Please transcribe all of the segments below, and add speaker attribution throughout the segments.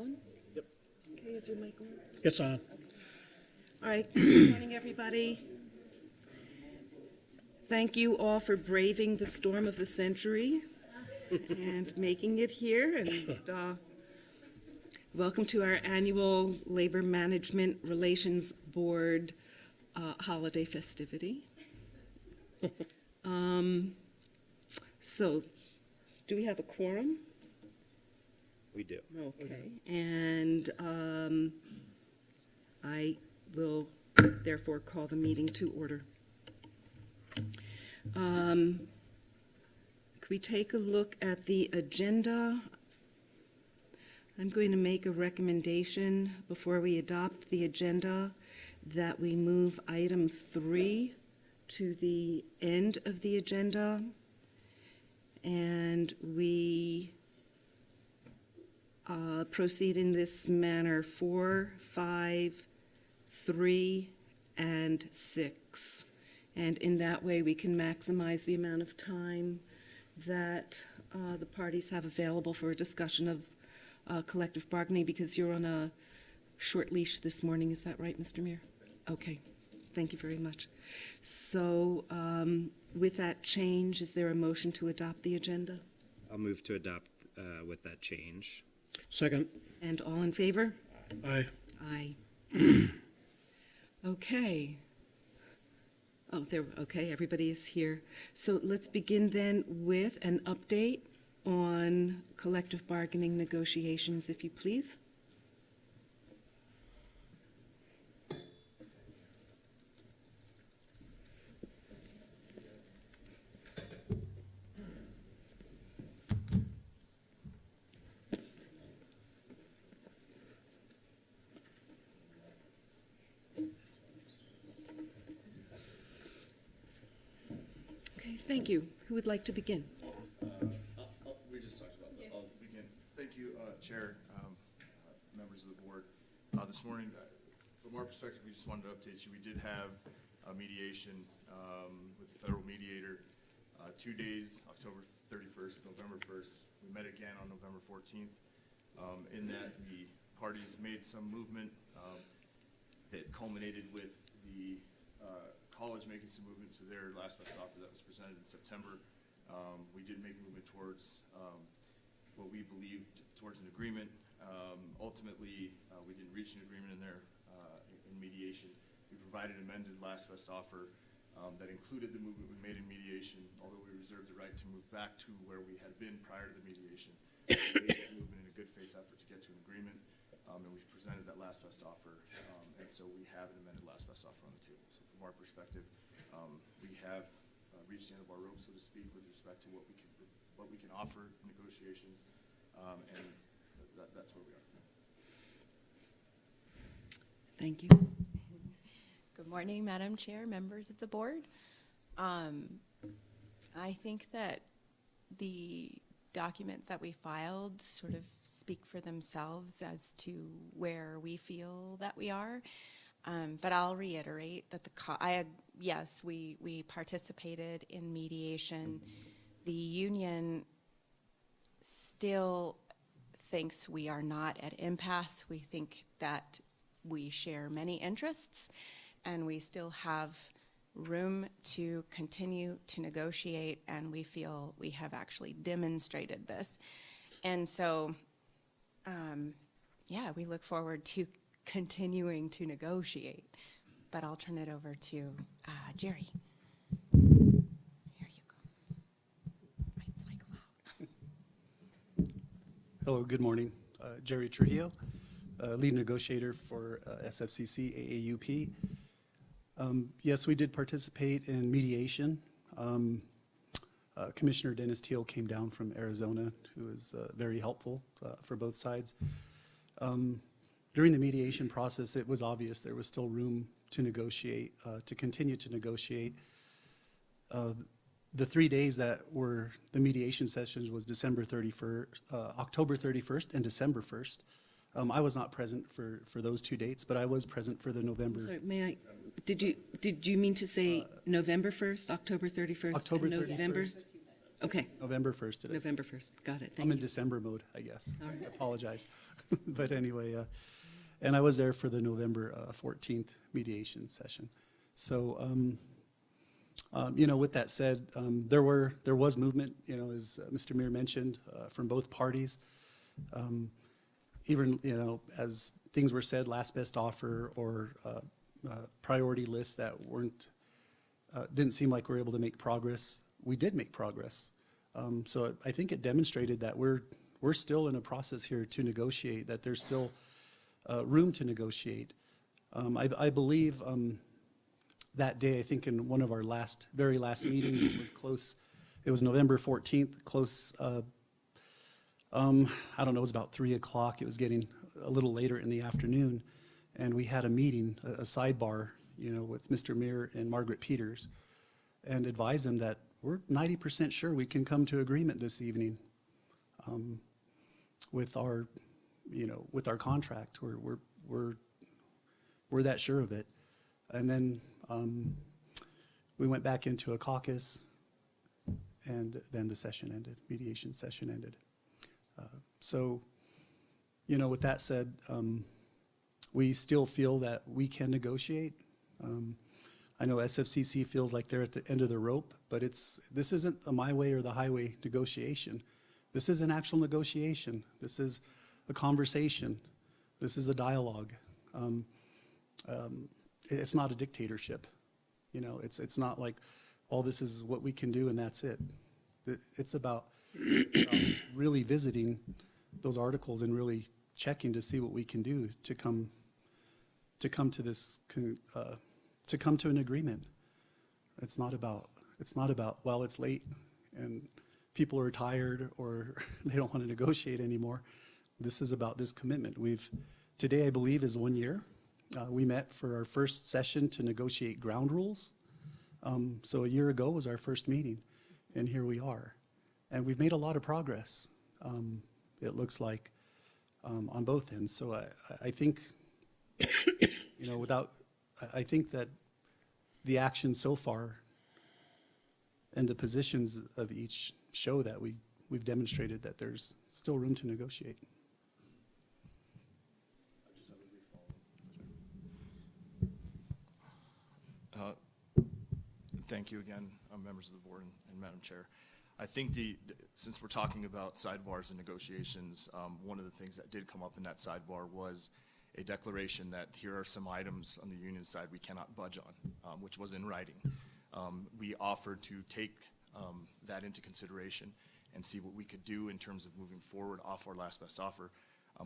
Speaker 1: on?
Speaker 2: Yep.
Speaker 1: Okay, is your mic on?
Speaker 2: It's on.
Speaker 1: All right, good morning, everybody. Thank you all for braving the storm of the century and making it here. And welcome to our annual Labor Management Relations Board holiday festivity. So, do we have a quorum?
Speaker 3: We do.
Speaker 1: Okay, and I will therefore call the meeting to order. Could we take a look at the agenda? I'm going to make a recommendation before we adopt the agenda that we move item 3 to the end of the agenda, and we proceed in this manner: 4, 5, 3, and 6. And in that way, we can maximize the amount of time that the parties have available for a discussion of collective bargaining, because you're on a short leash this morning. Is that right, Mr. Mayor? Okay. Thank you very much. So with that change, is there a motion to adopt the agenda?
Speaker 3: I'll move to adopt with that change.
Speaker 2: Second.
Speaker 1: And all in favor?
Speaker 2: Aye.
Speaker 1: Aye. Okay. Oh, okay, everybody is here. So let's begin then with an update on collective bargaining negotiations, if you please. Thank you. Who would like to begin?
Speaker 4: We just talked about that. I'll begin. Thank you, Chair, members of the board. This morning, from our perspective, we just wanted to update you. We did have a mediation with the federal mediator 2 days, October 31st, November 1st. We met again on November 14th. In that, the parties made some movement that culminated with the college making some movement to their last best offer that was presented in September. We did make movement towards what we believed towards an agreement. Ultimately, we didn't reach an agreement in there in mediation. We provided an amended last best offer that included the movement we made in mediation, although we reserved the right to move back to where we had been prior to the mediation. We made that movement in a good faith effort to get to an agreement, and we presented that last best offer, and so we have an amended last best offer on the table. So from our perspective, we have reached the end of our rope, so to speak, with respect to what we can offer in negotiations, and that's where we are.
Speaker 1: Thank you.
Speaker 5: Good morning, Madam Chair, members of the board. I think that the documents that we filed sort of speak for themselves as to where we feel that we are. But I'll reiterate that yes, we participated in mediation. The union still thinks we are not at impasse. We think that we share many interests, and we still have room to continue to negotiate, and we feel we have actually demonstrated this. And so, yeah, we look forward to continuing to negotiate. But I'll turn it over to Jerry. Here you go. It's like loud.
Speaker 6: Hello, good morning. Jerry Trujillo, lead negotiator for SFCC AAUP. Yes, we did participate in mediation. Commissioner Dennis Teal came down from Arizona, who was very helpful for both sides. During the mediation process, it was obvious there was still room to negotiate, to continue to negotiate. The 3 days that were the mediation sessions was October 31st and December 1st. I was not present for those 2 dates, but I was present for the November.
Speaker 1: Sorry, may I? Did you mean to say November 1st, October 31st,
Speaker 6: October
Speaker 1: and November?
Speaker 6: 31st.
Speaker 1: Okay,
Speaker 6: November 1st it is.
Speaker 1: November 1st. Got it.
Speaker 6: I'm
Speaker 1: Thank
Speaker 6: in
Speaker 1: you.
Speaker 6: December mode, I guess.
Speaker 1: All right.
Speaker 6: I apologize. But anyway, and I was there for the November 14th mediation session. So, you know, with that said, there was movement, you know, as Mr. Mayor mentioned, from both parties. Even, you know, as things were said, last best offer or priority lists that didn't seem like we were able to make progress. We did make progress. So I think it demonstrated that we're still in a process here to negotiate, that there's still room to negotiate. I believe that day, I think in one of our very last meetings, it was close. It was November 14th, close. I don't know, it was about 3 o'clock. It was getting a little later in the afternoon, and we had a meeting, a sidebar, you know, with Mr. Mayor and Margaret Peters, and advised them that we're 90% sure we can come to agreement this evening with our, you know, with our contract. We're that sure of it. And then we went back into a caucus, and then the session ended, mediation session ended. So, you know, with that said, we still feel that we can negotiate. I know SFCC feels like they're at the end of the rope, but this isn't a my way or the highway negotiation. This is an actual negotiation. This is a conversation. This is a dialogue. It's not a dictatorship. You know, it's not like, all this is what we can do and that's it. It's about really visiting those articles and really checking to see what we can do to come to this to come to an agreement. It's not about well, it's late and people are tired or they don't want to negotiate anymore. This is about this commitment. Today I believe is 1 year. We met for our first session to negotiate ground rules. So a year ago was our first meeting, and here we are. And we've made a lot of progress, it looks like, on both ends. So I think, you know, I think that the actions so far and the positions of each show that we've demonstrated that there's still room to negotiate.
Speaker 4: Thank you again, members of the board and Madam Chair. I think since we're talking about sidebars and negotiations, one of the things that did come up in that sidebar was a declaration that here are some items on the union side we cannot budge on, which was in writing. We offered to take that into consideration and see what we could do in terms of moving forward off our last best offer.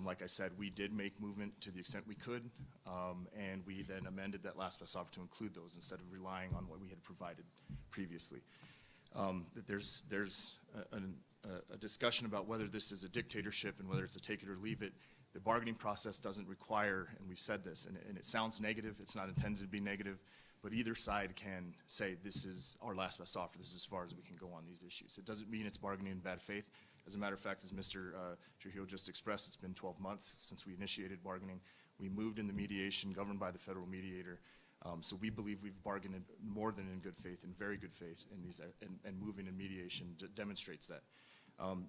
Speaker 4: Like I said, we did make movement to the extent we could, and we then amended that last best offer to include those instead of relying on what we had provided previously. There's a discussion about whether this is a dictatorship and whether it's a take it or leave it. The bargaining process doesn't require, and we've said this, and it sounds negative, it's not intended to be negative, but either side can say this is our last best offer, this is as far as we can go on these issues. It doesn't mean it's bargaining in bad faith. As a matter of fact, as Mr. Trujillo just expressed, it's been 12 months since we initiated bargaining. We moved in the mediation governed by the federal mediator. So we believe we've bargained more than in good faith, in very good faith, in these, and moving in mediation demonstrates that.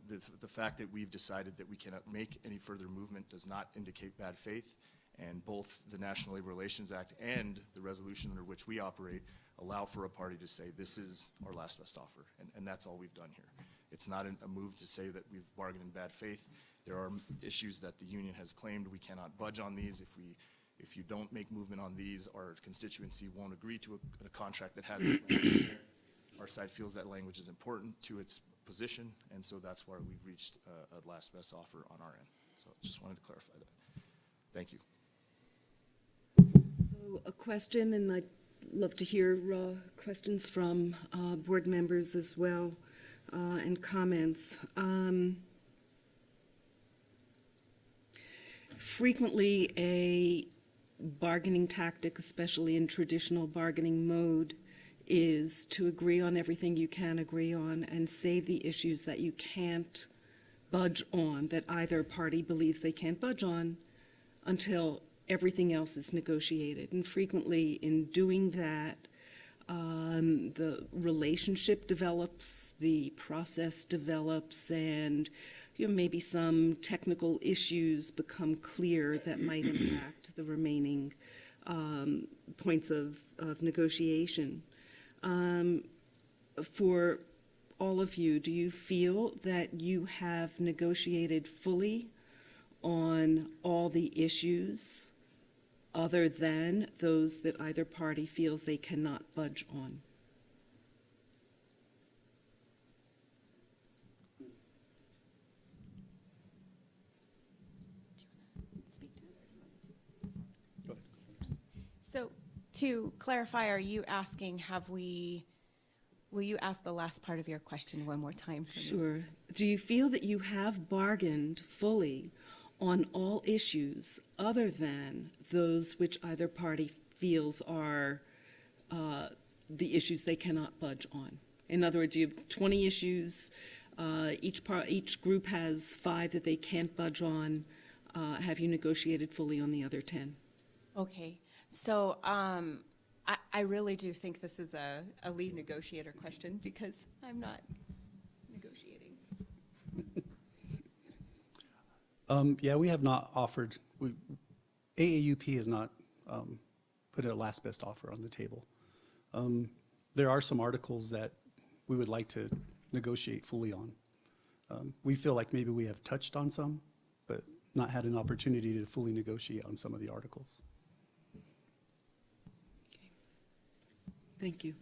Speaker 4: The fact that we've decided that we cannot make any further movement does not indicate bad faith, and both the National Labor Relations Act and the resolution under which we operate allow for a party to say this is our last best offer, and that's all we've done here. It's not a move to say that we've bargained in bad faith. There are issues that the union has claimed we cannot budge on these. If you don't make movement on these, our constituency won't agree to a contract that has this language there. Our side feels that language is important to its position, and so that's why we've reached a last best offer on our end. So just wanted to clarify that. Thank you.
Speaker 1: So a question, and I'd love to hear questions from board members as well, and comments. Frequently, a bargaining tactic, especially in traditional bargaining mode, is to agree on everything you can agree on and save the issues that you can't budge on, that either party believes they can't budge on until everything else is negotiated. And frequently, in doing that, the relationship develops, the process develops, and maybe some technical issues become clear that might impact the remaining points of negotiation. For all of you, do you feel that you have negotiated fully on all the issues other than those that either party feels they cannot budge on?
Speaker 5: Speak to it? So to clarify, are you asking, will you ask the last part of your question one more time for me?
Speaker 1: Sure. Do you feel that you have bargained fully on all issues other than those which either party feels are the issues they cannot budge on? In other words, you have 20 issues. Each group has 5 that they can't budge on. Have you negotiated fully on the other 10?
Speaker 5: Okay, so I really do think this is a lead negotiator question because I'm not negotiating.
Speaker 6: Yeah, we have not offered, AAUP has not put a last best offer on the table. There are some articles that we would like to negotiate fully on. We feel like maybe we have touched on some, but not had an opportunity to fully negotiate on some of the articles.
Speaker 1: Thank you.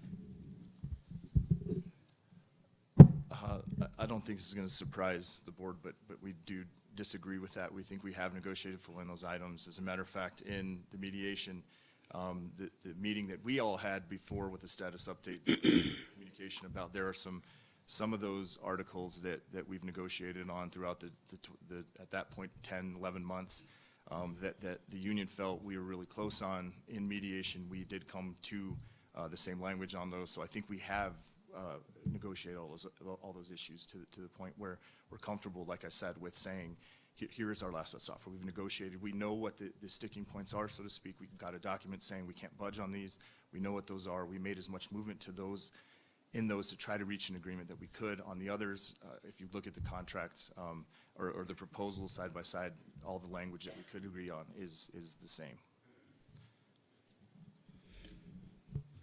Speaker 4: I don't think this is going to surprise the board, but we do disagree with that. We think we have negotiated fully on those items. As a matter of fact, in the mediation, the meeting that we all had before with the status update communication about, there are some of those articles that we've negotiated on throughout the at that point 10, 11 months that the union felt we were really close on. In mediation, we did come to the same language on those. So I think we have negotiated all those issues to the point where we're comfortable, like I said, with saying, here is our last best offer. We've negotiated. We know what the sticking points are, so to speak. We got a document saying we can't budge on these. We know what those are. We made as much movement to those to try to reach an agreement that we could. On the others, if you look at the contracts or the proposals side by side, all the language that we could agree on is the same.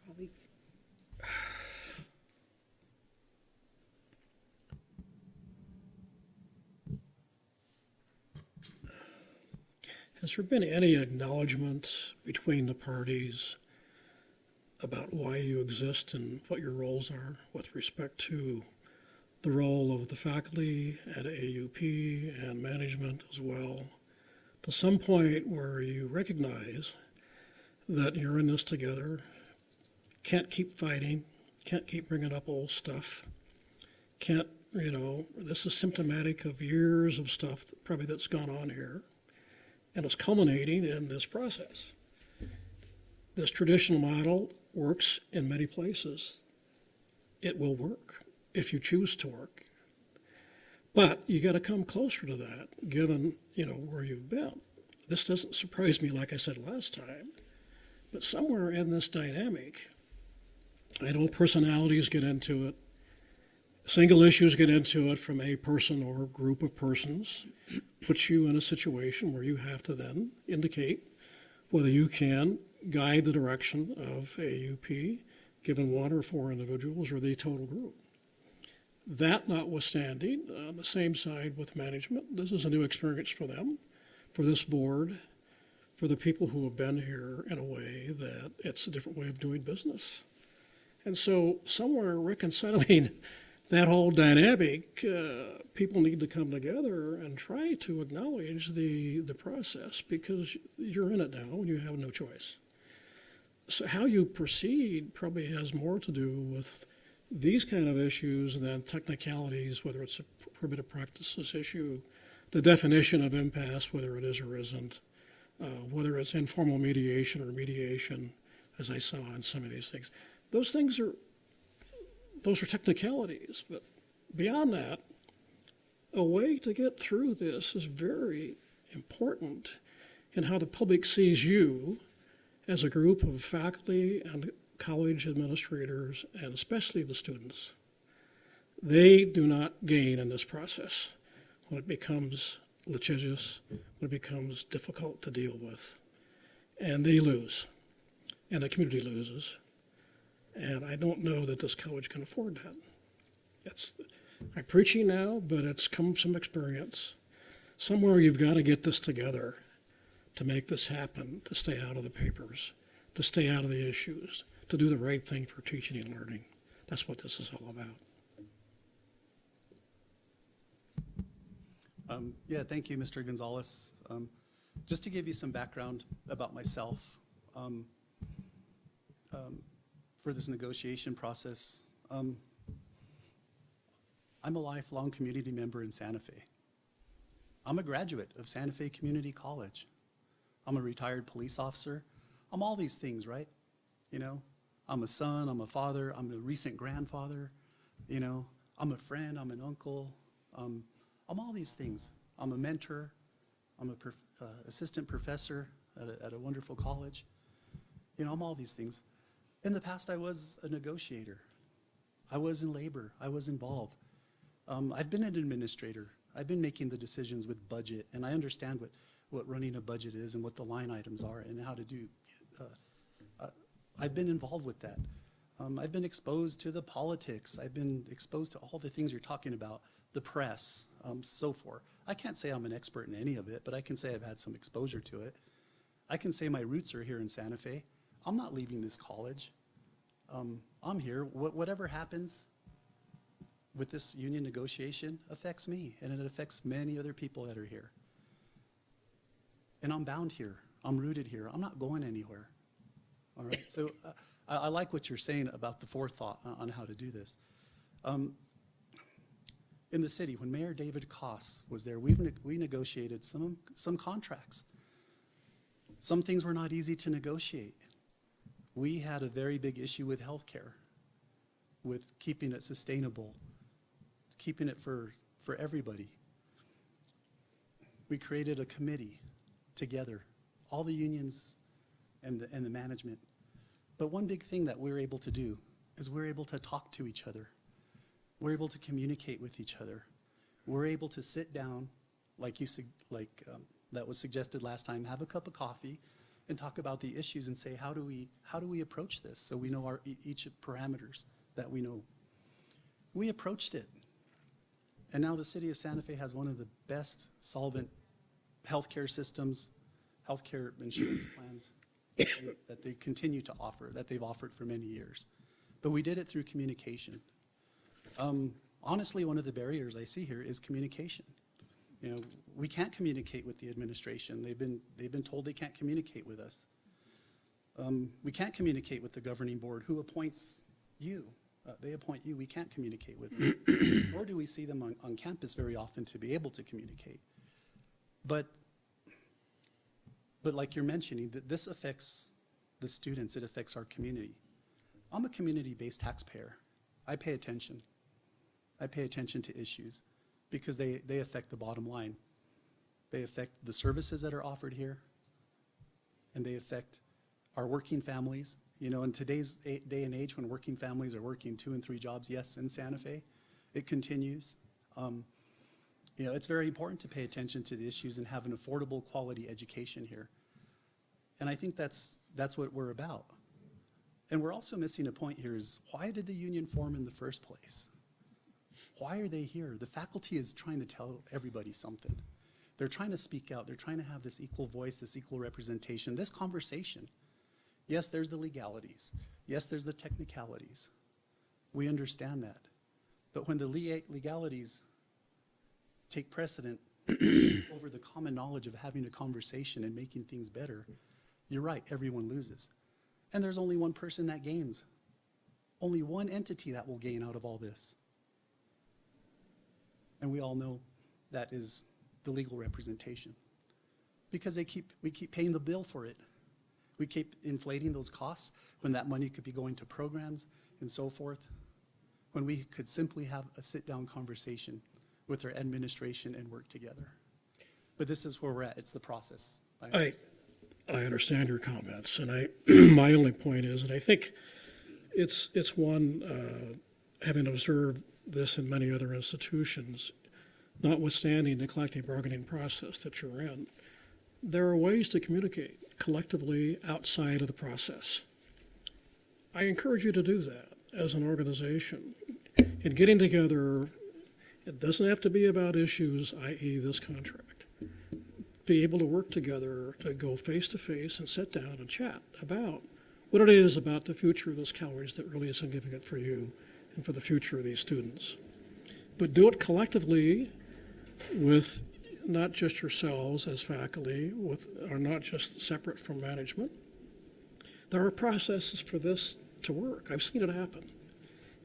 Speaker 1: Colleagues?
Speaker 2: Has there been any acknowledgement between the parties about why you exist and what your roles are with respect to the role of the faculty at AUP and management as well, to some point where you recognize that you're in this together, can't keep fighting, can't keep bringing up old stuff, can't, this is symptomatic of years of stuff probably that's gone on here, and it's culminating in this process. This traditional model works in many places. It will work if you choose to work. But you got to come closer to that, given, where you've been. This doesn't surprise me, like I said last time, but somewhere in this dynamic, I know personalities get into it, single issues get into it from a person or group of persons, puts you in a situation where you have to then indicate whether you can guide the direction of AUP, given 1 or 4 individuals or the total group. That notwithstanding, on the same side with management, this is a new experience for them, for this board, for the people who have been here in a way that it's a different way of doing business. And so somewhere reconciling that whole dynamic, people need to come together and try to acknowledge the process, because you're in it now and you have no choice. So how you proceed probably has more to do with these kind of issues than technicalities, whether it's a prohibited practices issue, the definition of impasse, whether it is or isn't, whether it's informal mediation or mediation, as I saw in some of these things. Those are technicalities, but beyond that, a way to get through this is very important in how the public sees you as a group of faculty and college administrators and especially the students. They do not gain in this process when it becomes litigious, when it becomes difficult to deal with. And they lose, and the community loses. And I don't know that this college can afford that. I'm preaching now, but it's come from experience. Somewhere you've got to get this together to make this happen, to stay out of the papers, to stay out of the issues, to do the right thing for teaching and learning. That's what this is all about.
Speaker 6: Yeah, thank you, Mr. Gonzalez. Just to give you some background about myself, for this negotiation process, I'm a lifelong community member in Santa Fe. I'm a graduate of Santa Fe Community College. I'm a retired police officer. I'm all these things, right? You know, I'm a son, I'm a father, I'm a recent grandfather, you know, I'm a friend, I'm an uncle, I'm all these things. I'm a mentor, I'm a assistant professor at a wonderful college. You know, I'm all these things. In the past, I was a negotiator. I was in labor, I was involved. I've been an administrator. I've been making the decisions with budget, and I understand what running a budget is and what the line items are and how to do. I've been involved with that. I've been exposed to the politics. I've been exposed to all the things you're talking about, the press, so forth. I can't say I'm an expert in any of it, but I can say I've had some exposure to it. I can say my roots are here in Santa Fe. I'm not leaving this college. I'm here. Whatever happens with this union negotiation affects me, and it affects many other people that are here. And I'm bound here. I'm rooted here. I'm not going anywhere. All right? So I like what you're saying about the forethought on how to do this. In the city, when Mayor David Koss was there, we negotiated some contracts. Some things were not easy to negotiate. We had a very big issue with healthcare, with keeping it sustainable, keeping it for everybody. We created a committee together, all the unions and the management. But one big thing that we're able to do is we're able to talk to each other. We're able to communicate with each other. We're able to sit down, that was suggested last time, have a cup of coffee and talk about the issues and say, how do we approach this so we know each parameters that we know. We approached it. And now the city of Santa Fe has one of the best solvent healthcare systems, healthcare insurance plans that they continue to offer, that they've offered for many years. But we did it through communication. Honestly, one of the barriers I see here is communication. You know, we can't communicate with the administration. They've been told they can't communicate with us. We can't communicate with the governing board who appoints you. They appoint you. We can't communicate with them. Nor do we see them on campus very often to be able to communicate. But like you're mentioning, this affects the students. It affects our community. I'm a community-based taxpayer. I pay attention. I pay attention to issues because they affect the bottom line. They affect the services that are offered here, and they affect our working families. You know, in today's day and age when working families are working 2 and 3 jobs, yes, in Santa Fe, it continues. You know, it's very important to pay attention to the issues and have an affordable quality education here. And I think that's what we're about. And we're also missing a point here is, why did the union form in the first place? Why are they here? The faculty is trying to tell everybody something. They're trying to speak out. They're trying to have this equal voice, this equal representation, this conversation. Yes, there's the legalities. Yes, there's the technicalities. We understand that. But when the legalities take precedent over the common knowledge of having a conversation and making things better, you're right, everyone loses. And there's only one person that gains. Only one entity that will gain out of all this. And we all know that is the legal representation. Because we keep paying the bill for it. We keep inflating those costs when that money could be going to programs and so forth, when we could simply have a sit-down conversation with our administration and work together. But this is where we're at. It's the process.
Speaker 2: I understand your comments, and my only point is, and I think It's one, having observed this in many other institutions, notwithstanding the collective bargaining process that you're in, there are ways to communicate collectively outside of the process. I encourage you to do that as an organization. In getting together, it doesn't have to be about issues, i.e. this contract. Be able to work together to go face to face and sit down and chat about what it is about the future of this college that really is significant for you and for the future of these students. But do it collectively with not just yourselves as faculty, or not just separate from management. There are processes for this to work. I've seen it happen.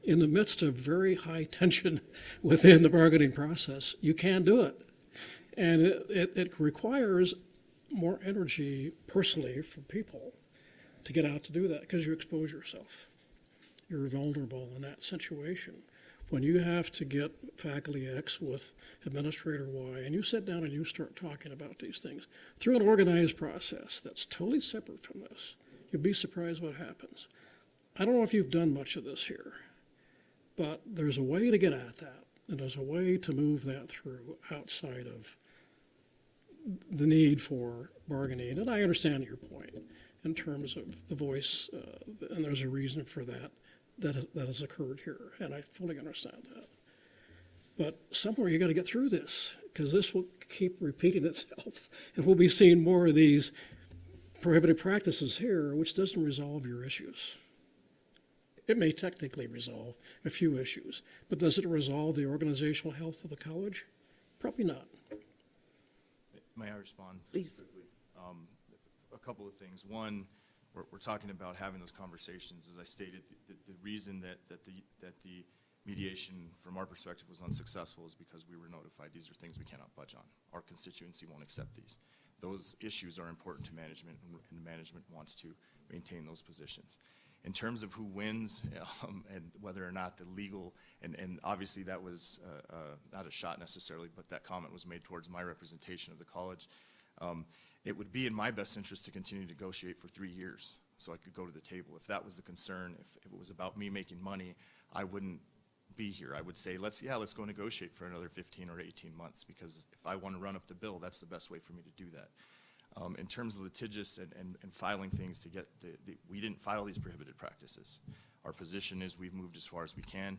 Speaker 2: In the midst of very high tension within the bargaining process, you can do it. And it requires more energy personally from people to get out to do that because you expose yourself. You're vulnerable in that situation. When you have to get faculty X with administrator Y and you sit down and you start talking about these things through an organized process that's totally separate from this, you'd be surprised what happens. I don't know if you've done much of this here, but there's a way to get at that, and there's a way to move that through outside of the need for bargaining. And I understand your point in terms of the voice, and there's a reason for that has occurred here, and I fully understand that. But somewhere you got to get through this, because this will keep repeating itself, and we'll be seeing more of these prohibited practices here, which doesn't resolve your issues. It may technically resolve a few issues, but does it resolve the organizational health of the college? Probably not.
Speaker 4: May I respond?
Speaker 1: Please.
Speaker 4: Quickly? A couple of things. One, we're talking about having those conversations. As I stated, the reason that the mediation from our perspective was unsuccessful is because we were notified these are things we cannot budge on. Our constituency won't accept these. Those issues are important to management, and management wants to maintain those positions. In terms of who wins and whether or not the legal, and obviously that was not a shot necessarily, but that comment was made towards my representation of the college. It would be in my best interest to continue to negotiate for 3 years so I could go to the table. If that was the concern, if it was about me making money, I wouldn't be here. I would say, let's go negotiate for another 15 or 18 months, because if I want to run up the bill, that's the best way for me to do that. In terms of litigious and filing things to get we didn't file these prohibited practices. Our position is we've moved as far as we can,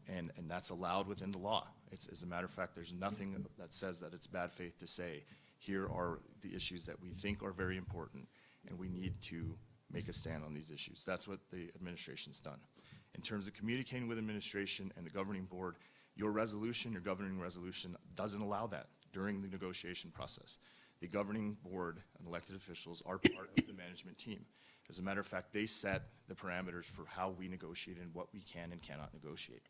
Speaker 4: and that's allowed within the law. As a matter of fact, there's nothing that says that it's bad faith to say, here are the issues that we think are very important, and we need to make a stand on these issues. That's what the administration's done. In terms of communicating with administration and the governing board, your governing resolution doesn't allow that during the negotiation process. The governing board and elected officials are part of the management team. As a matter of fact, they set the parameters for how we negotiate and what we can and cannot negotiate.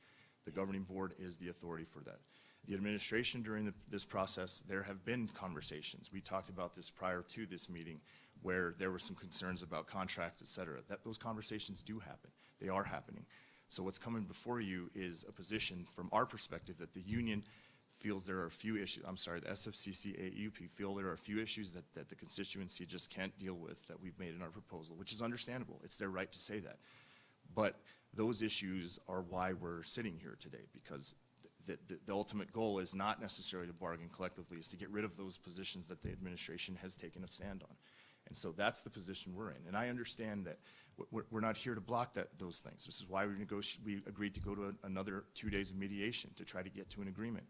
Speaker 4: The governing board is the authority for that. The administration during this process, there have been conversations. We talked about this prior to this meeting, where there were some concerns about contracts, et cetera. Those conversations do happen. They are happening. So what's coming before you is a position from our perspective that the union feels there are a few issues, the SFCC AUP feel there are a few issues that the constituency just can't deal with that we've made in our proposal, which is understandable. It's their right to say that. But those issues are why we're sitting here today, because the ultimate goal is not necessarily to bargain collectively, is to get rid of those positions that the administration has taken a stand on. And so that's the position we're in. And I understand that we're not here to block those things. This is why we agreed to go to another 2 days of mediation to try to get to an agreement.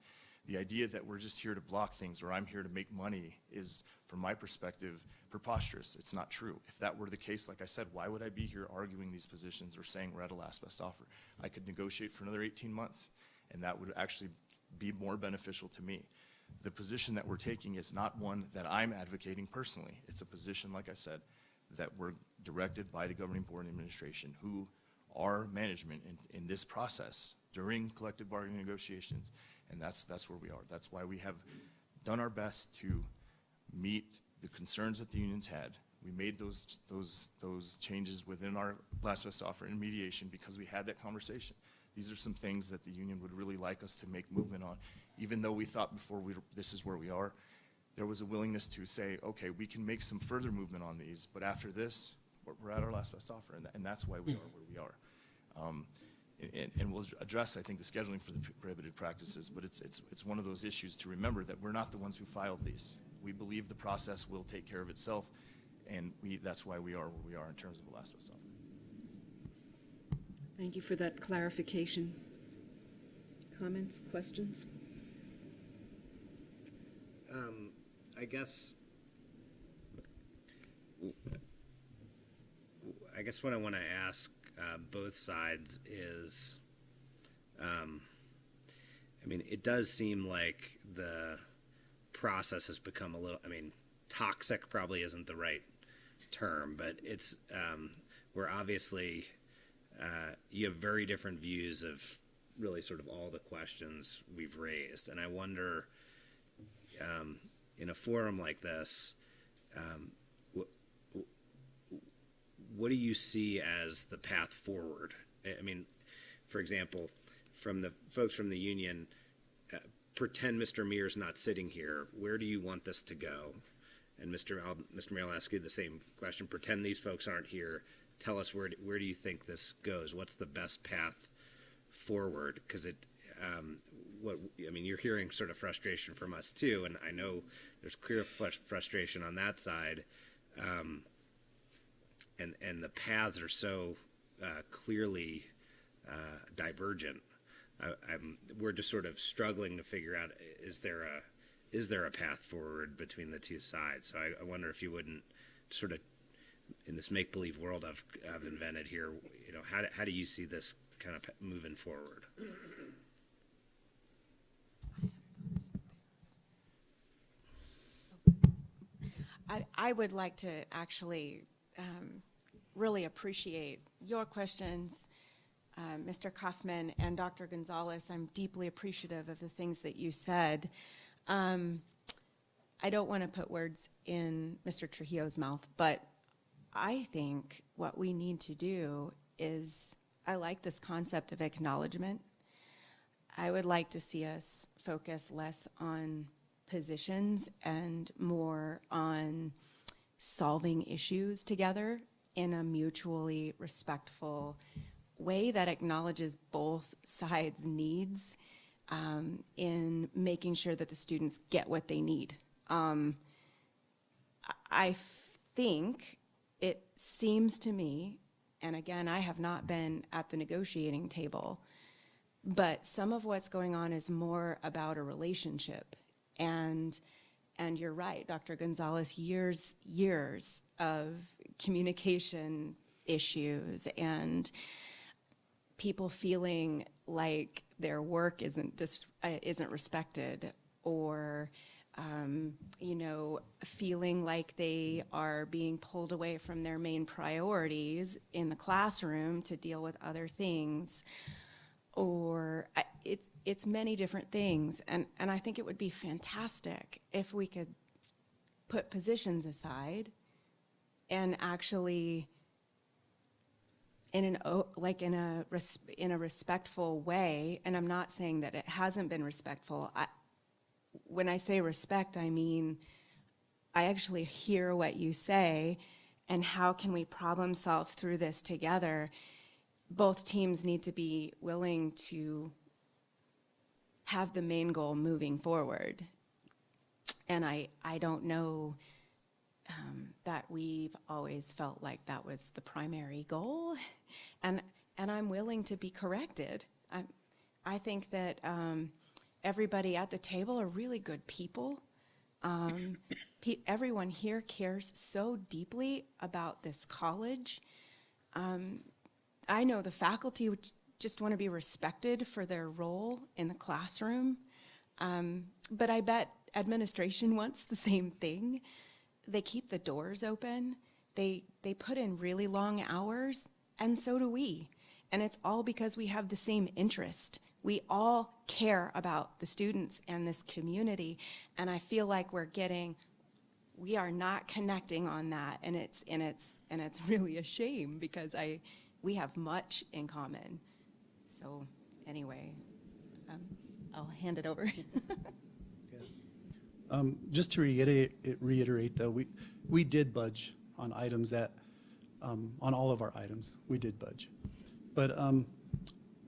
Speaker 4: The idea that we're just here to block things, or I'm here to make money, is, from my perspective, preposterous. It's not true. If that were the case, like I said, why would I be here arguing these positions or saying we're at a last best offer? I could negotiate for another 18 months, and that would actually be more beneficial to me. The position that we're taking is not one that I'm advocating personally. It's a position, like I said, that we're directed by the governing board and administration, who are management in this process during collective bargaining negotiations. And that's where we are. That's why we have done our best to meet the concerns that the unions had. We made those changes within our last best offer in mediation because we had that conversation. These are some things that the union would really like us to make movement on. Even though we thought before this is where we are, there was a willingness to say, okay, we can make some further movement on these, but after this, we're at our last best offer, and that's why we are where we are. And we'll address, I think, the scheduling for the prohibited practices, but it's one of those issues to remember that we're not the ones who filed these. We believe the process will take care of itself, and that's why we are where we are in terms of the last best offer.
Speaker 1: Thank you for that clarification. Comments, questions?
Speaker 3: I guess what I want to ask both sides is, I mean, it does seem like the process has become a little, I mean, toxic probably isn't the right term, but it's, we're obviously, you have very different views of really sort of all the questions we've raised. And I wonder, in a forum like this, what do you see as the path forward? I mean, for example, from the folks from the union, pretend Mr. Mears not sitting here. Where do you want this to go? And Mr. Mayor, I'll ask you the same question. Pretend these folks aren't here. Tell us where do you think this goes? What's the best path forward? Because I mean, you're hearing sort of frustration from us too, and I know there's clear frustration on that side. And the paths are so clearly divergent. We're just sort of struggling to figure out, is there a path forward between the two sides? So I wonder if you wouldn't sort of, in this make-believe world I've invented here, you know, how do you see this kind of moving forward?
Speaker 5: I would like to actually really appreciate your questions, Mr. Kaufman and Dr. Gonzalez. I'm deeply appreciative of the things that you said. I don't want to put words in Mr. Trujillo's mouth, but I think what we need to do is, I like this concept of acknowledgement. I would like to see us focus less on positions and more on solving issues together in a mutually respectful way that acknowledges both sides' needs in making sure that the students get what they need. I think it seems to me, and again, I have not been at the negotiating table, but some of what's going on is more about a relationship. And you're right, Dr. Gonzalez, years of communication issues and people feeling like their work isn't respected, or you know, feeling like they are being pulled away from their main priorities in the classroom to deal with other things, or it's many different things. And I think it would be fantastic if we could put positions aside and actually in a respectful way, and I'm not saying that it hasn't been respectful. When I say respect, I mean I actually hear what you say, and how can we problem solve through this together. Both teams need to be willing to have the main goal moving forward. And I don't know that we've always felt like that was the primary goal. And I'm willing to be corrected. I think that everybody at the table are really good people. Everyone here cares so deeply about this college. I know the faculty would just want to be respected for their role in the classroom. But I bet administration wants the same thing. They keep the doors open. They put in really long hours, and so do we. And it's all because we have the same interest. We all care about the students and this community, and I feel like we are not connecting on that, and it's really a shame, because we have much in common. So anyway, I'll hand it over.
Speaker 6: Just to reiterate though, we did budge on items that On all of our items, we did budge. But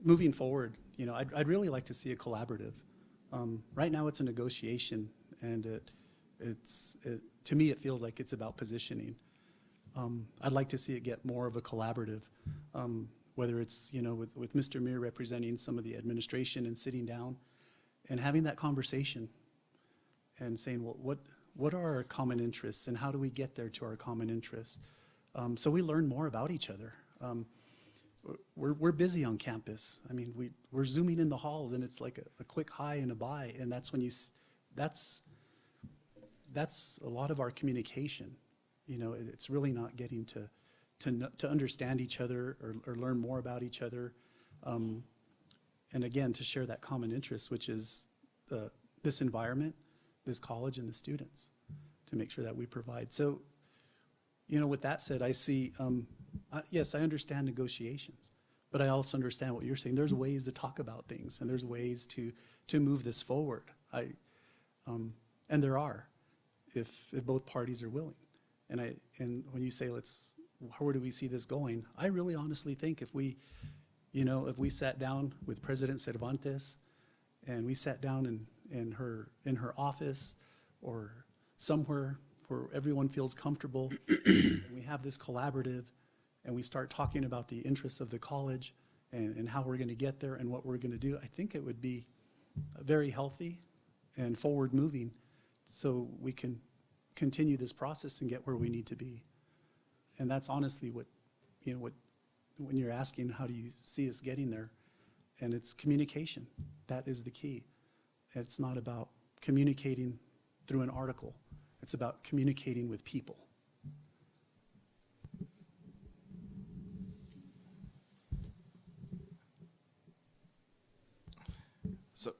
Speaker 6: moving forward, you know, I'd really like to see a collaborative. Right now, it's a negotiation, and to me, it feels like it's about positioning. I'd like to see it get more of a collaborative, whether it's, you know, with Mr. Meir representing some of the administration and sitting down and having that conversation and saying, well, what are our common interests and how do we get there to our common interests? So we learn more about each other. We're busy on campus. I mean, we're Zooming in the halls, and it's like a quick hi and a bye, and that's when that's a lot of our communication. You know, it's really not getting to understand each other or learn more about each other, and again, to share that common interest, which is this environment, this college, and the students, to make sure that we provide. So, you know, with that said, I see, yes, I understand negotiations, but I also understand what you're saying. There's ways to talk about things, and there's ways to move this forward. And there are, if both parties are willing. And when you say where do we see this going? I really honestly think if we sat down with President Cervantes, and we sat down in her office or somewhere where everyone feels comfortable, and we have this collaborative, and we start talking about the interests of the college and how we're going to get there and what we're going to do, I think it would be very healthy and forward-moving, so we can continue this process and get where we need to be. And that's honestly what when you're asking how do you see us getting there, and it's communication. That is the key. It's not about communicating through an article. It's about communicating with people.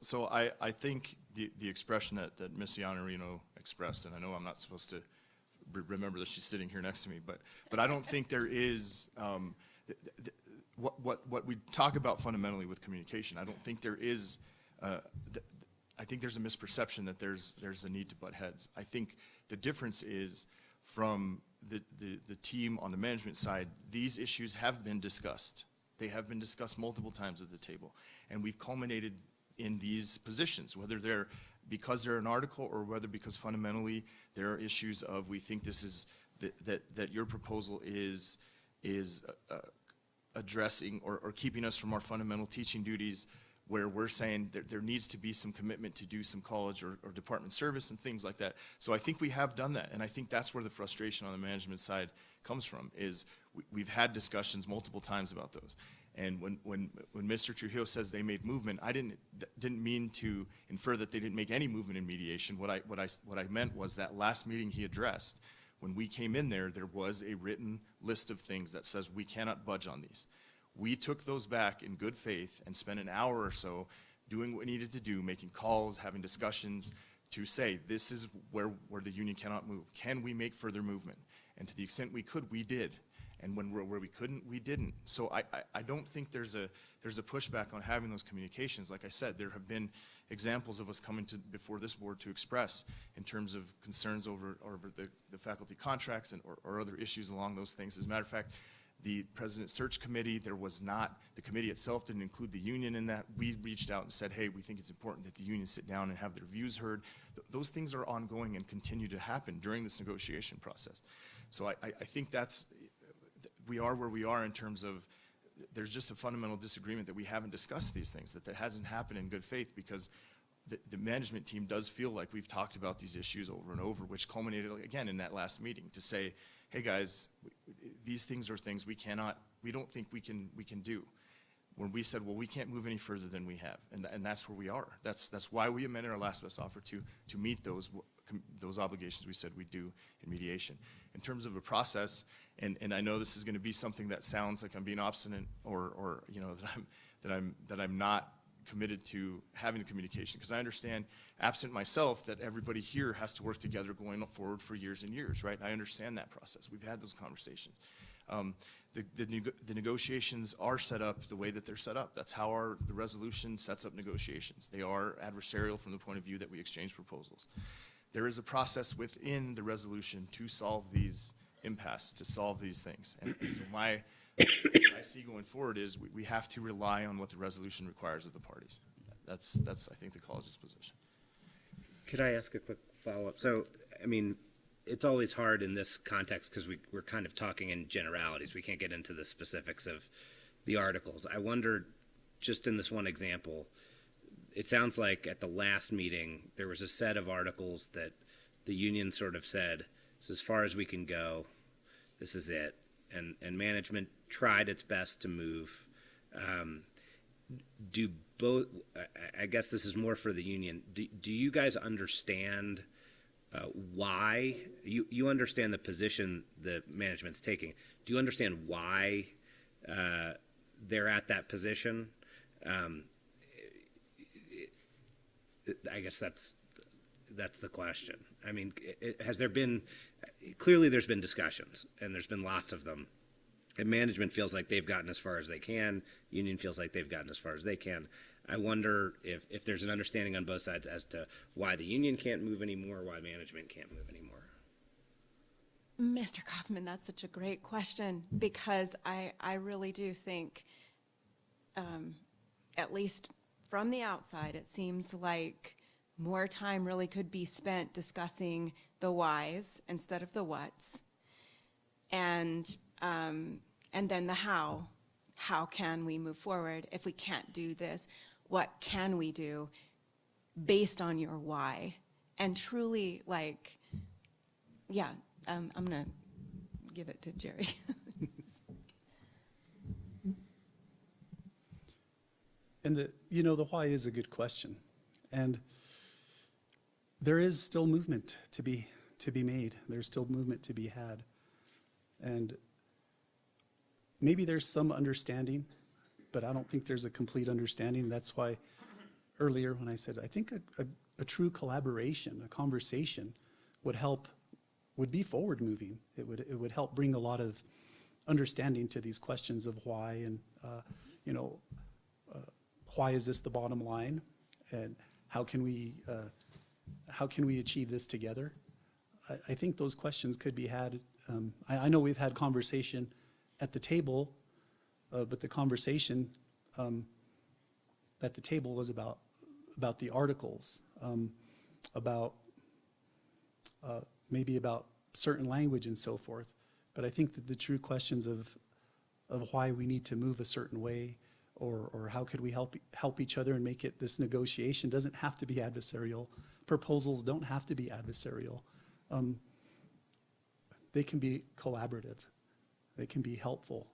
Speaker 4: So I think the expression that Ms. Iannarino expressed, and I know I'm not supposed to remember that she's sitting here next to me, but I don't think there is, what we talk about fundamentally with communication, I don't think there is, I think there's a misperception that there's a need to butt heads. I think the difference is from the team on the management side, these issues have been discussed. They have been discussed multiple times at the table, and we've culminated in these positions, whether they're because they're an article or whether because fundamentally there are issues of we think this is that your proposal is addressing or keeping us from our fundamental teaching duties, where we're saying that there needs to be some commitment to do some college or department service and things like that. So I think we have done that, and I think that's where the frustration on the management side comes from, is we've had discussions multiple times about those. And when Mr. Trujillo says they made movement, I didn't mean to infer that they didn't make any movement in mediation. What I meant was that last meeting he addressed, when we came in there was a written list of things that says we cannot budge on these. We took those back in good faith and spent an hour or so doing what we needed to do, making calls, having discussions to say this is where the union cannot move. Can we make further movement? And to the extent we could, we did. And where we couldn't, we didn't. So I don't think there's a pushback on having those communications. Like I said, there have been examples of us coming before this board to express in terms of concerns over the faculty contracts or other issues along those things. As a matter of fact, the President's Search Committee, the committee itself didn't include the union in that. We reached out and said, hey, we think it's important that the union sit down and have their views heard. Those things are ongoing and continue to happen during this negotiation process. So I think we are where we are in terms of there's just a fundamental disagreement that we haven't discussed these things, that hasn't happened in good faith, because the management team does feel like we've talked about these issues over and over, which culminated again in that last meeting to say, hey guys, these things are things we don't think we can do. When we said, well, we can't move any further than we have, and that's where we are. That's why we amended our last best offer to meet those obligations we said we'd do in mediation. In terms of a process, and I know this is going to be something that sounds like I'm being obstinate or that I'm not committed to having the communication, because I understand, absent myself, that everybody here has to work together going forward for years and years, right? I understand that process. We've had those conversations. The negotiations are set up the way that they're set up. That's how the resolution sets up negotiations. They are adversarial from the point of view that we exchange proposals. There is a process within the resolution to solve these impasse to solve these things. And so what I see going forward is we have to rely on what the resolution requires of the parties. That's I think, the college's position.
Speaker 3: Could I ask a quick follow-up? So, I mean, it's always hard in this context because we're kind of talking in generalities. We can't get into the specifics of the articles. I wonder, just in this one example, it sounds like at the last meeting, there was a set of articles that the union sort of said, "It's as far as we can go. This is it." And management tried its best to move. Do both, I guess this is more for the union, do you guys understand why, you understand the position the management's taking. Do you understand why they're at that position? I guess that's the question. I mean, has there been, clearly there's been discussions, and there's been lots of them. And management feels like they've gotten as far as they can. Union feels like they've gotten as far as they can. I wonder if there's an understanding on both sides as to why the union can't move anymore, why management can't move anymore.
Speaker 5: Mr. Kaufman, that's such a great question, because I really do think, at least from the outside, it seems like more time really could be spent discussing the whys instead of the whats. And then the how. How can we move forward? If we can't do this, what can we do based on your why? And truly, like, yeah, I'm going to give it to Jerry.
Speaker 6: And the why is a good question. And there is still movement to be made. There's still movement to be had. And maybe there's some understanding, but I don't think there's a complete understanding. That's why earlier when I said, I think a true collaboration, a conversation would be forward moving. It would help bring a lot of understanding to these questions of why and, why is this the bottom line? And how can we achieve this together? I think those questions could be had. I know we've had conversation at the table, but the conversation at the table was about the articles, maybe about certain language and so forth. But I think that the true questions of why we need to move a certain way, or how could we help each other and make it, this negotiation doesn't have to be adversarial. Proposals don't have to be adversarial. They can be collaborative. They can be helpful.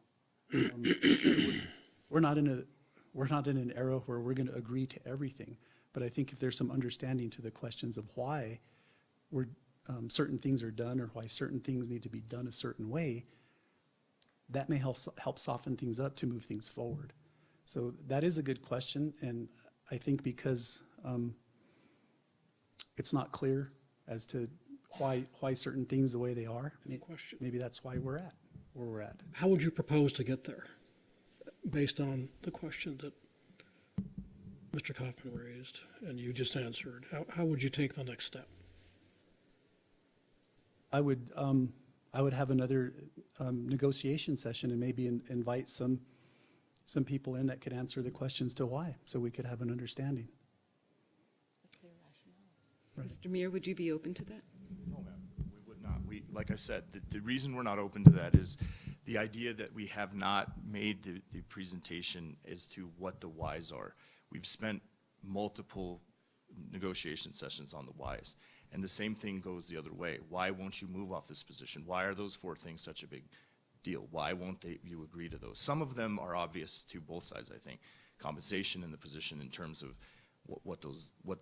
Speaker 6: We're not in an era where we're going to agree to everything. But I think if there's some understanding to the questions of why certain things are done, or why certain things need to be done a certain way, that may help soften things up to move things forward. So that is a good question, and I think because it's not clear as to why certain things the way they are,
Speaker 2: Question.
Speaker 6: maybe that's why we're at where we're at.
Speaker 2: How would you propose to get there, based on the question that Mr. Kaufman raised and you just answered? How would you take the next step?
Speaker 6: I would have another negotiation session and maybe invite some people in that could answer the questions to why, so we could have an understanding.
Speaker 1: Mr. Meir, would you be open to that?
Speaker 4: No, ma'am, we would not. Like I said, the reason we're not open to that is the idea that we have not made the presentation as to what the whys are. We've spent multiple negotiation sessions on the whys, and the same thing goes the other way. Why won't you move off this position? Why are those 4 things such a big deal? Why won't you agree to those? Some of them are obvious to both sides, I think. Compensation and the position in terms of what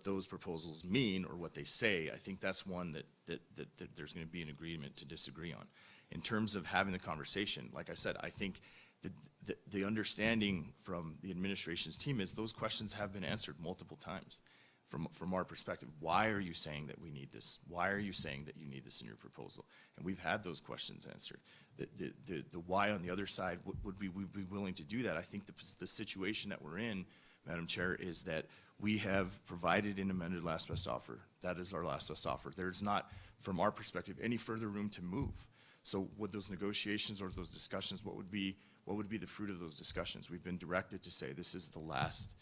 Speaker 4: those proposals mean or what they say. I think that's one that there's going to be an agreement to disagree on. In terms of having the conversation, like I said, I think the understanding from the administration's team is those questions have been answered multiple times from our perspective. Why are you saying that we need this? Why are you saying that you need this in your proposal? And we've had those questions answered. The why on the other side, would we be willing to do that? I think the situation that we're in, Madam Chair, is that we have provided an amended last best offer. That is our last best offer. There's not, from our perspective, any further room to move. So would those negotiations or those discussions, what would be the fruit of those discussions? We've been directed to say this is the last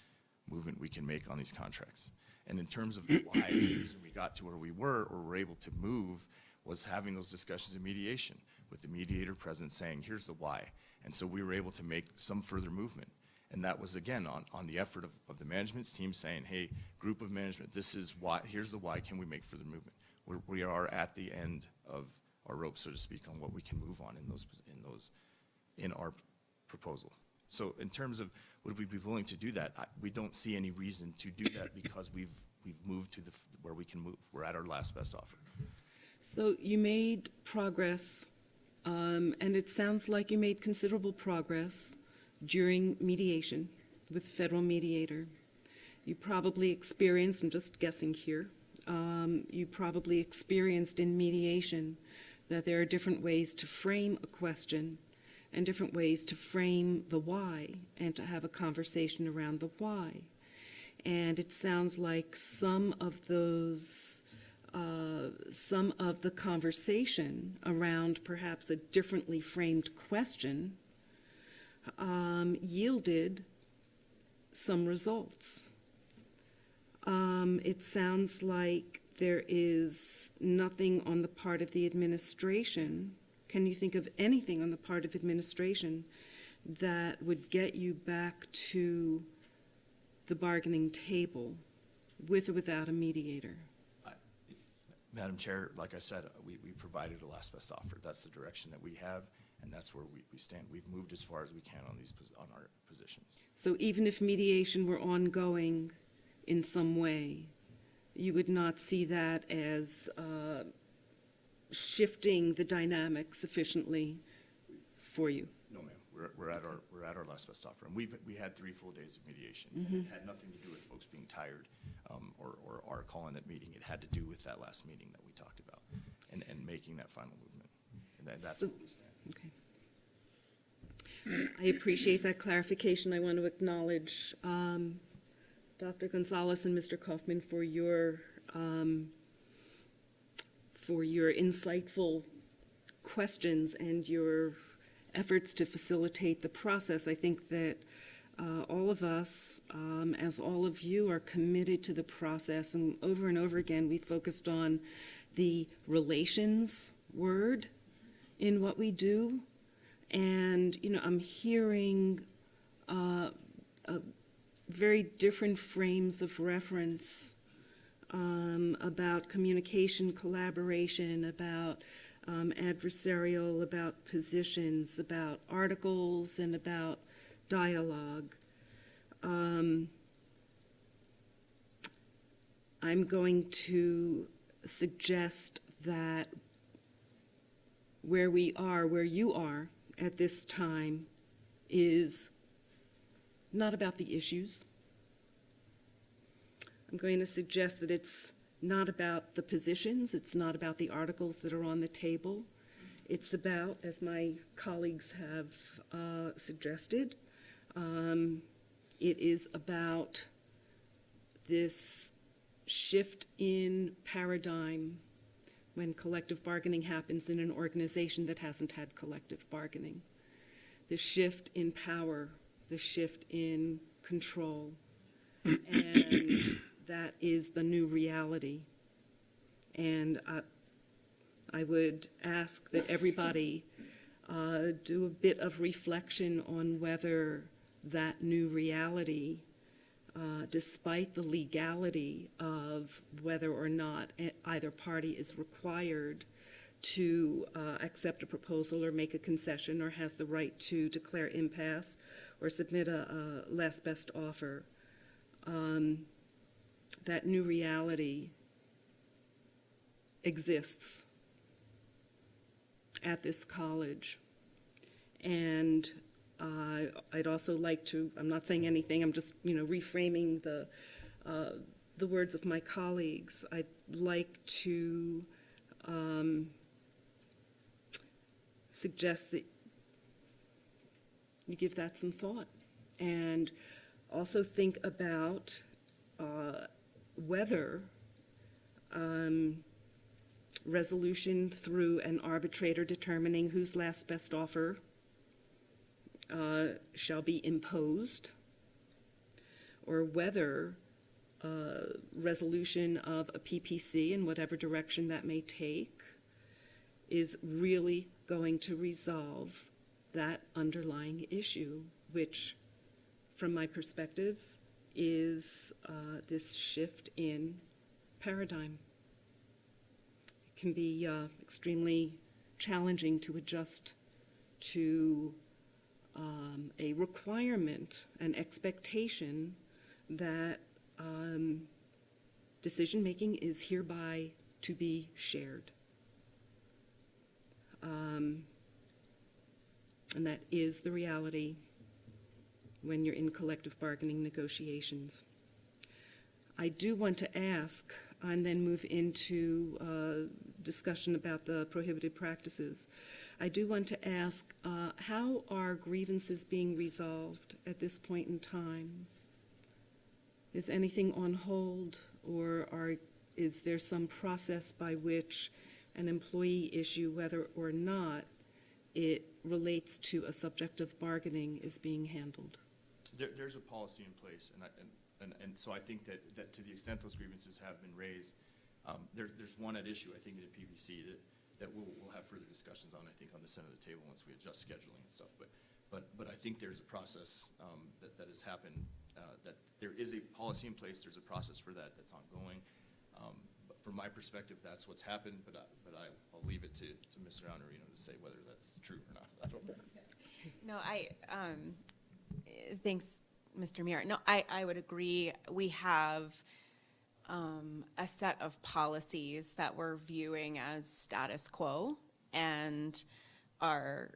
Speaker 4: movement we can make on these contracts. And in terms of the why, the reason we got to where we were or were able to move was having those discussions in mediation with the mediator present saying, here's the why. And so we were able to make some further movement. And that was, again, on the effort of the management's team saying, hey, group of management, this is why, here's the why, can we make further movement? We are at the end of our rope, so to speak, on what we can move on in our proposal. So in terms of would we be willing to do that, we don't see any reason to do that because we've moved to where we can move. We're at our last best offer.
Speaker 1: So you made progress, and it sounds like you made considerable progress during mediation with the federal mediator. You probably experienced, I'm just guessing here, you probably experienced in mediation that there are different ways to frame a question and different ways to frame the why and to have a conversation around the why. And it sounds like some of the conversation around perhaps a differently framed question yielded some results. It sounds like there is nothing on the part of the administration. Can you think of anything on the part of administration that would get you back to the bargaining table with or without a mediator?
Speaker 4: Madam Chair, like I said, we provided a last best offer. That's the direction that we have, and that's where we stand. We've moved as far as we can on our positions.
Speaker 1: So even if mediation were ongoing in some way, you would not see that as shifting the dynamic sufficiently for you?
Speaker 4: No, ma'am. We're at our last best offer, and we had 3 full days of mediation. And it had nothing to do with folks being tired or our calling that meeting. It had to do with that last meeting that we talked about and making that final movement. And that's where we stand.
Speaker 1: Okay. I appreciate that clarification. I want to acknowledge Dr. Gonzalez and Mr. Kaufman for your insightful questions and your efforts to facilitate the process. I think that all of us, as all of you, are committed to the process, and over again we focused on the relations word in what we do. And, you know, I'm hearing very different frames of reference about communication, collaboration, about adversarial, about positions, about articles, and about dialogue. I'm going to suggest that where we are, where you are at this time, is not about the issues. I'm going to suggest that it's not about the positions, it's not about the articles that are on the table. It's about, as my colleagues have suggested, it is about this shift in paradigm when collective bargaining happens in an organization that hasn't had collective bargaining. The shift in power, the shift in control, and that is the new reality. And I would ask that everybody do a bit of reflection on whether that new reality, despite the legality of whether or not either party is required to accept a proposal or make a concession or has the right to declare impasse or submit a last best offer, that new reality exists at this college. And I'd also like to, I'm not saying anything, I'm just, you know, reframing the words of my colleagues. I'd like to suggest that you give that some thought and also think about whether resolution through an arbitrator determining whose last best offer shall be imposed, or whether resolution of a PPC in whatever direction that may take is really going to resolve that underlying issue, which, from my perspective, is this shift in paradigm. It can be extremely challenging to adjust to a requirement, an expectation that decision-making is hereby to be shared. And that is the reality when you're in collective bargaining negotiations. I do want to ask, and then move into discussion about the prohibited practices. I do want to ask, how are grievances being resolved at this point in time? Is anything on hold, or is there some process by which an employee issue, whether or not it relates to a subject of bargaining, is being handled?
Speaker 4: There's a policy in place, and so I think that to the extent those grievances have been raised, there's one at issue, I think, in the PBC that we'll have further discussions on, I think, on this end of the table once we adjust scheduling and stuff. But I think there's a process that has happened, that there is a policy in place, there's a process for that that's ongoing. But from my perspective, that's what's happened, but I'll leave it to Mr. Honorino to say whether that's true or not. I don't know.
Speaker 5: No, thanks, Mr. Muir. No, I would agree. We have a set of policies that we're viewing as status quo and are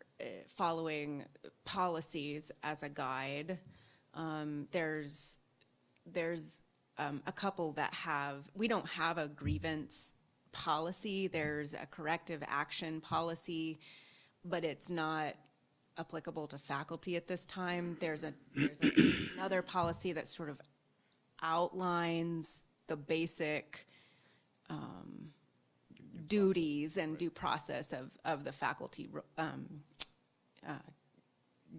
Speaker 5: following policies as a guide. There's a couple that we don't have a grievance policy. There's a corrective action policy, but it's not applicable to faculty at this time. There's another policy that sort of outlines the basic duties and due process of the faculty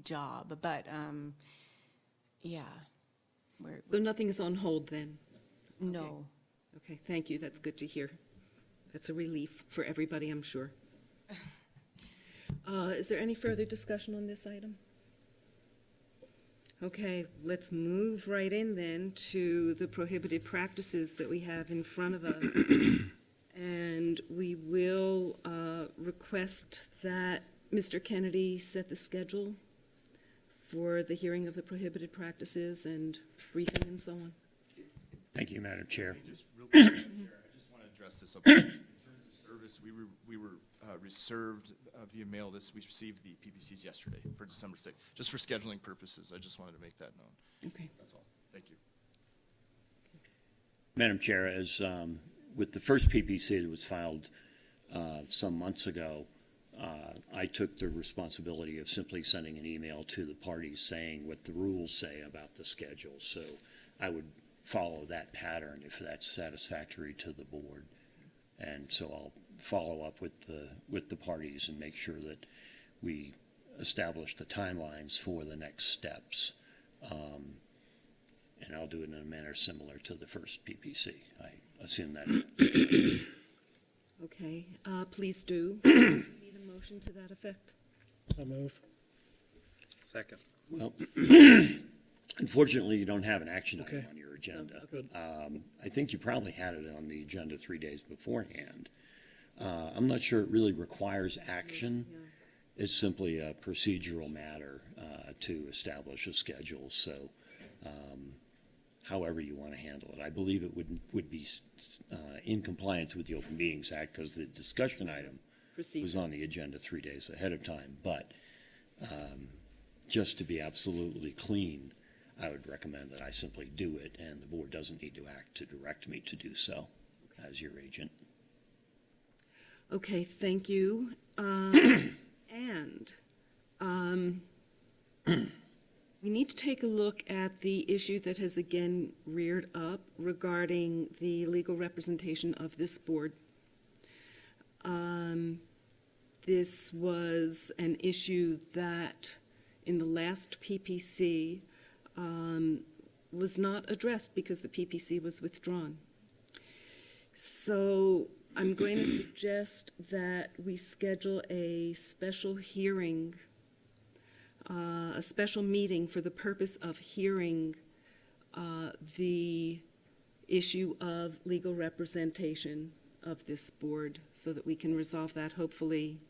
Speaker 5: job. But yeah,
Speaker 1: So nothing is on hold then?
Speaker 5: no.
Speaker 1: Okay, thank you, that's good to hear. That's a relief for everybody, I'm sure. Is there any further discussion on this item? Okay, let's move right in then to the prohibited practices that we have in front of us. And we will request that Mr. Kennedy set the schedule for the hearing of the prohibited practices and briefing and so on.
Speaker 7: Thank you, Madam Chair.
Speaker 4: Just real quick, Madam Chair, I just want to address this up. In terms of service, we were reserved via mail we received the PPCs yesterday for December 6th. Just for scheduling purposes, I just wanted to make that known.
Speaker 1: Okay.
Speaker 4: That's all. Thank you.
Speaker 7: Madam Chair, as with the first PPC that was filed some months ago, I took the responsibility of simply sending an email to the parties saying what the rules say about the schedule. So I would follow that pattern if that's satisfactory to the board. And so I'll follow up with the parties and make sure that we establish the timelines for the next steps. And I'll do it in a manner similar to the first PPC. I assume that.
Speaker 1: Okay, please do. Need a motion to that effect?
Speaker 2: So move.
Speaker 3: Second.
Speaker 7: Well, unfortunately, you don't have an action item
Speaker 2: Okay.
Speaker 7: on your agenda.
Speaker 2: Good.
Speaker 7: I think you probably had it on the agenda 3 days beforehand. I'm not sure it really requires action. It's simply a procedural matter to establish a schedule. So however you want to handle it. I believe it would be in compliance with the Open Meetings Act because the discussion item was on the agenda 3 days ahead of time. But just to be absolutely clean, I would recommend that I simply do it, and the board doesn't need to act to direct me to do so as your agent.
Speaker 1: Okay, thank you. We need to take a look at the issue that has again reared up regarding the legal representation of this board. This was an issue that in the last PPC was not addressed because the PPC was withdrawn. So I'm going to suggest that we schedule a special hearing, a special meeting for the purpose of hearing the issue of legal representation of this board so that we can resolve that hopefully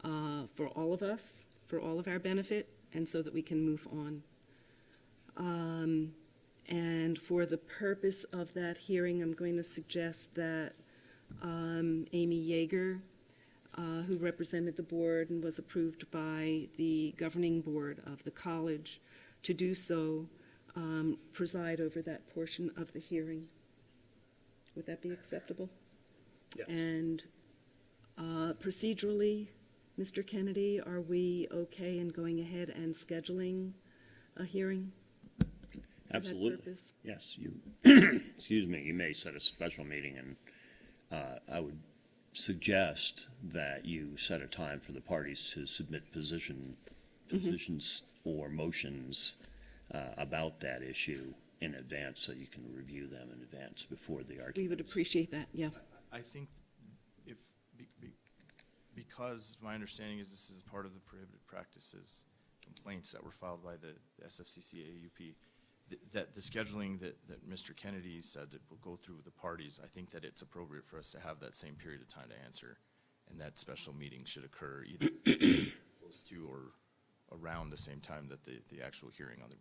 Speaker 1: for all of us, for all of our benefit, and so that we can move on. And for the purpose of that hearing, I'm going to suggest that Amy Yeager, who represented the board and was approved by the governing board of the college to do so, preside over that portion of the hearing. Would that be acceptable?
Speaker 3: Yeah.
Speaker 1: And procedurally, Mr. Kennedy, are we okay in going ahead and scheduling a hearing? that
Speaker 7: Absolutely.
Speaker 1: purpose?
Speaker 7: Yes, you, excuse me, you may set a special meeting, and I would suggest that you set a time for the parties to submit positions or motions about that issue in advance, so you can review them in advance before the argument.
Speaker 1: We would appreciate that, yeah.
Speaker 4: I think if, because my understanding is this is part of the prohibited practices complaints that were filed by the SFCC AUP, that the scheduling that Mr. Kennedy said that will go through with the parties, I think that it's appropriate for us to have that same period of time to answer, and that special meeting should occur either close to or around the same time that the actual hearing on the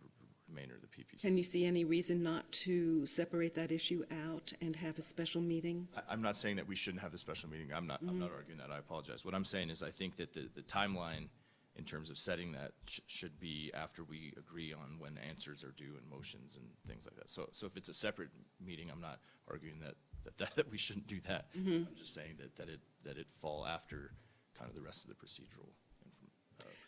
Speaker 4: remainder of the PPC.
Speaker 1: Can you see any reason not to separate that issue out and have a special meeting?
Speaker 4: I'm not saying that we shouldn't have the special meeting. I'm not arguing that. I apologize. What I'm saying is I think that the timeline in terms of setting that should be after we agree on when answers are due and motions and things like that. So if it's a separate meeting, I'm not arguing that we shouldn't do that. I'm just saying that it fall after kind of the rest of the procedural.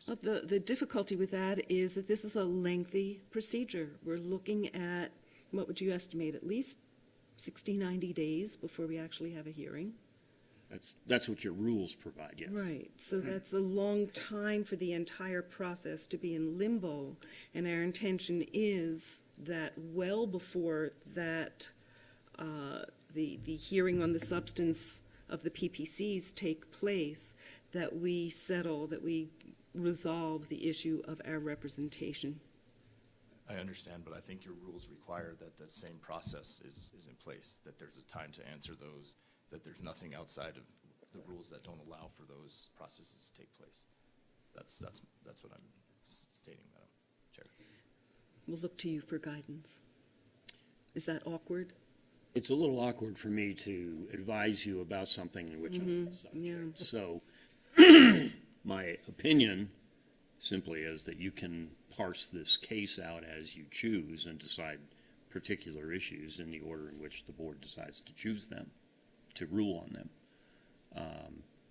Speaker 1: Well, the difficulty with that is that this is a lengthy procedure. We're looking at, what would you estimate, at least 60, 90 days before we actually have a hearing?
Speaker 7: That's what your rules provide, yes.
Speaker 1: Right, so that's a long time for the entire process to be in limbo, and our intention is that well before that, the hearing on the substance of the PPCs take place, that we settle, that we resolve the issue of our representation.
Speaker 4: I understand, but I think your rules require that the same process is in place, that there's a time to answer those, that there's nothing outside of the rules that don't allow for those processes to take place. That's what I'm stating, Madam Chair.
Speaker 1: We'll look to you for guidance. Is that awkward?
Speaker 7: It's a little awkward for me to advise you about something in which I'm not subject.
Speaker 1: yeah.
Speaker 7: So my opinion simply is that you can parse this case out as you choose and decide particular issues in the order in which the board decides to choose them, to rule on them.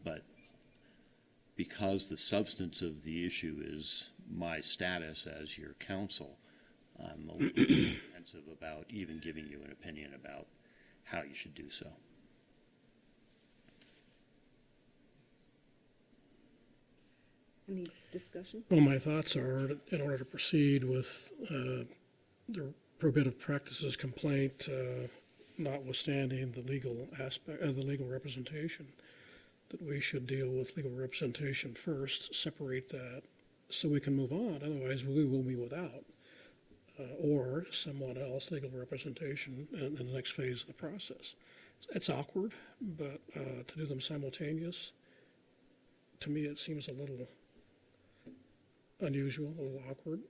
Speaker 7: But because the substance of the issue is my status as your counsel, I'm a little apprehensive about even giving you an opinion about how you should do so.
Speaker 1: Any discussion?
Speaker 2: Well, my thoughts are, in order to proceed with the prohibitive practices complaint, notwithstanding the legal aspect of the legal representation, that we should deal with legal representation first, separate that, so we can move on. Otherwise, we will be without, or someone else legal representation in the next phase of the process. It's awkward, but to do them simultaneous, to me, it seems a little unusual, a little awkward.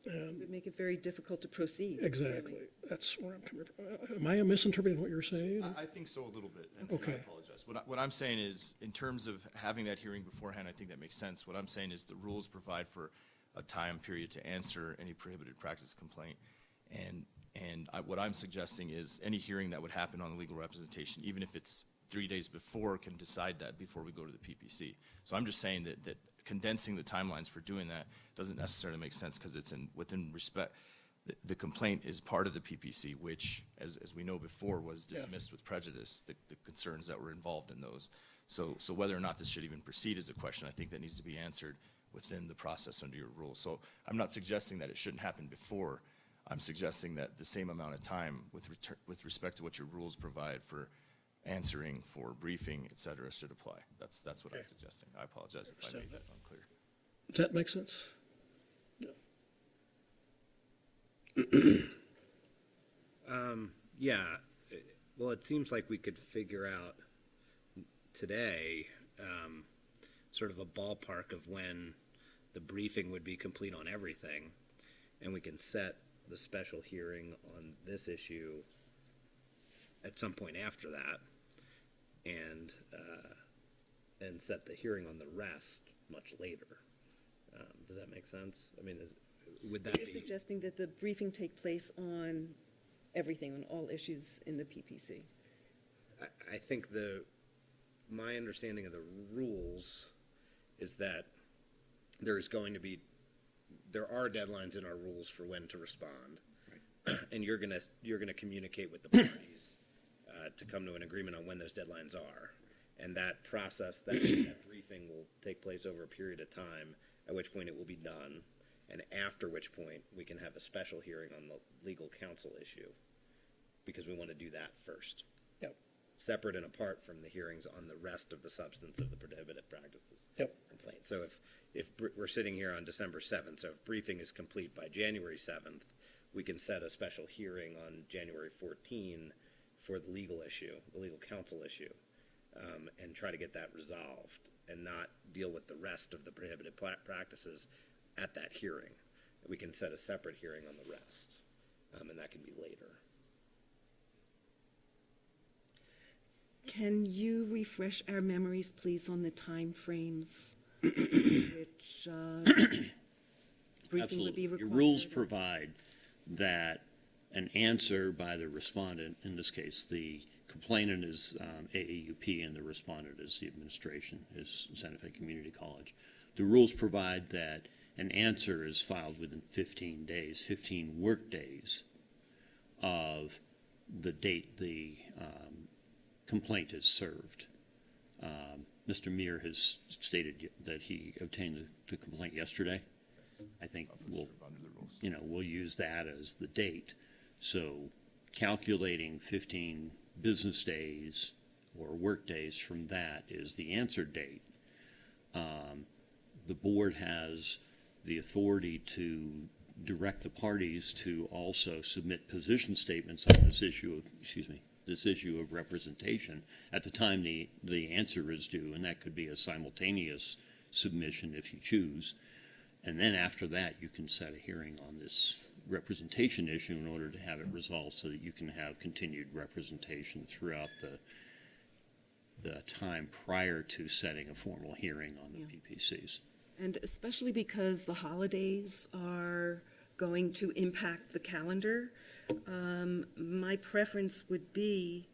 Speaker 1: It would make it very difficult to proceed.
Speaker 2: Exactly.
Speaker 1: really.
Speaker 2: That's where I'm coming from. Am I misinterpreting what you're saying?
Speaker 4: I think so a little bit, and
Speaker 2: Okay.
Speaker 4: I apologize. What I'm saying is, in terms of having that hearing beforehand, I think that makes sense. What I'm saying is the rules provide for a time period to answer any prohibited practice complaint. What I'm suggesting is any hearing that would happen on the legal representation, even if it's 3 days before, can decide that before we go to the PPC. So I'm just saying that condensing the timelines for doing that doesn't necessarily make sense, because it's within respect. The complaint is part of the PPC, which, as we know before, was dismissed with prejudice, the concerns that were involved in those. So whether or not this should even proceed is a question I think that needs to be answered within the process under your rules. So I'm not suggesting that it shouldn't happen before. I'm suggesting that the same amount of time with respect to what your rules provide for answering, for briefing, et cetera, should apply. That's what I'm suggesting. I apologize if I made that unclear.
Speaker 2: Does that make sense?
Speaker 3: Yeah, well, it seems like we could figure out today sort of a ballpark of when the briefing would be complete on everything, and we can set the special hearing on this issue at some point after that, and set the hearing on the rest much later. Does that make sense? I mean, would that
Speaker 1: You're
Speaker 3: be?
Speaker 1: suggesting that the briefing take place on everything, on all issues in the PPC?
Speaker 3: I think my understanding of the rules is that there are deadlines in our rules for when to respond, and you're gonna communicate with the parties to come to an agreement on when those deadlines are, and that process, that briefing will take place over a period of time, at which point it will be done, and after which point we can have a special hearing on the legal counsel issue, because we want to do that first.
Speaker 2: Yep.
Speaker 3: Separate and apart from the hearings on the rest of the substance of the prohibited practices complaint. So if we're sitting here on December 7th, so if briefing is complete by January 7th, we can set a special hearing on January 14 for the legal issue, the legal counsel issue, and try to get that resolved and not deal with the rest of the prohibited practices at that hearing. We can set a separate hearing on the rest, and that can be later.
Speaker 1: Can you refresh our memories, please, on the timeframes which briefing would be
Speaker 7: Absolutely.
Speaker 1: required?
Speaker 7: Your rules provide that an answer by the respondent, in this case, the complainant is AAUP and the respondent is the administration, is Santa Fe Community College. The rules provide that an answer is filed within 15 days, 15 work days of the date the complaint is served. Mr. Meir has stated that he obtained the complaint yesterday. I think we'll use that as the date. So calculating 15 business days or work days from that is the answer date. The board has the authority to direct the parties to also submit position statements on this issue of representation at the time the answer is due, and that could be a simultaneous submission if you choose. And then after that, you can set a hearing on this representation issue in order to have it resolved so that you can have continued representation throughout the time prior to setting a formal hearing on the PPCs.
Speaker 1: And especially because the holidays are going to impact the calendar, my preference would be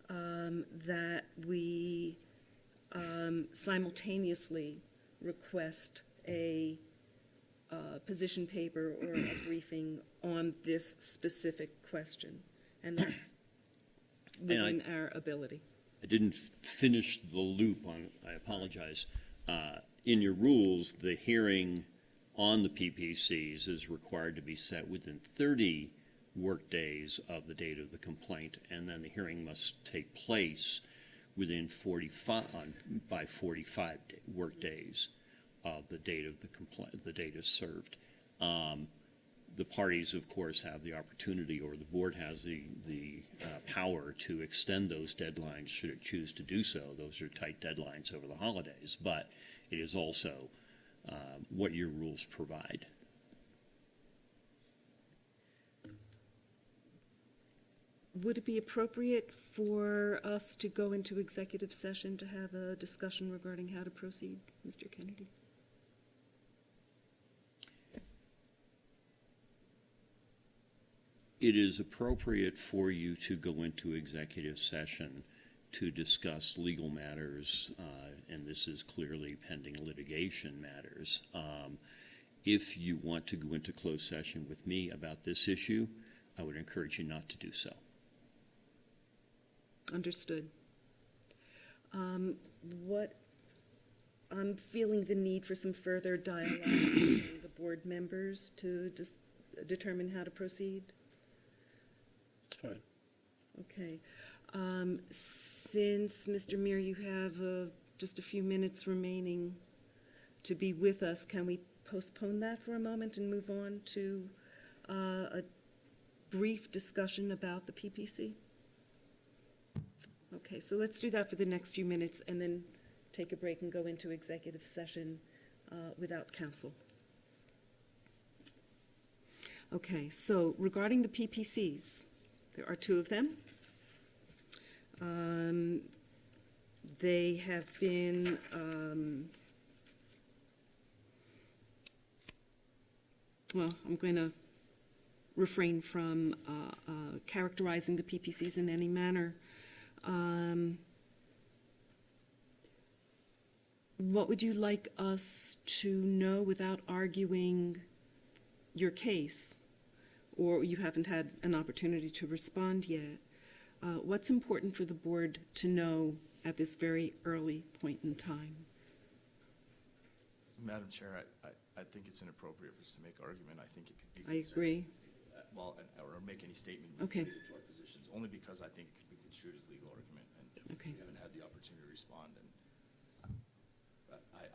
Speaker 1: that we simultaneously request a position paper or a briefing on this specific question, and that's within our ability.
Speaker 7: I didn't finish the loop on, I apologize. In your rules, the hearing on the PPCs is required to be set within 30 work days of the date of the complaint, and then the hearing must take place within 45 work days of the date of the complaint, the date is served. The parties, of course, have the opportunity, or the board has the power to extend those deadlines should it choose to do so. Those are tight deadlines over the holidays, but it is also what your rules provide.
Speaker 1: Would it be appropriate for us to go into executive session to have a discussion regarding how to proceed, Mr. Kennedy?
Speaker 7: It is appropriate for you to go into executive session to discuss legal matters, and this is clearly pending litigation matters. If you want to go into closed session with me about this issue, I would encourage you not to do so.
Speaker 1: Understood. What, I'm feeling the need for some further dialogue among the board members to just determine how to proceed.
Speaker 2: It's fine.
Speaker 1: Okay. Since, Mr. Meir, you have just a few minutes remaining to be with us, can we postpone that for a moment and move on to a brief discussion about the PPC? Okay, so let's do that for the next few minutes and then take a break and go into executive session without counsel. Okay, so regarding the PPCs, there are two of them. They have been well, I'm going to refrain from characterizing the PPCs in any manner. What would you like us to know without arguing your case, or you haven't had an opportunity to respond yet? What's important for the board to know at this very early point in time?
Speaker 4: Madam Chair, I think it's inappropriate for us to make argument. I think it could be.
Speaker 1: I agree.
Speaker 4: Well, or make any statement
Speaker 1: Okay.
Speaker 4: related to our positions, only because I think it could be construed as legal argument, and
Speaker 1: Okay.
Speaker 4: we haven't had the opportunity to respond, and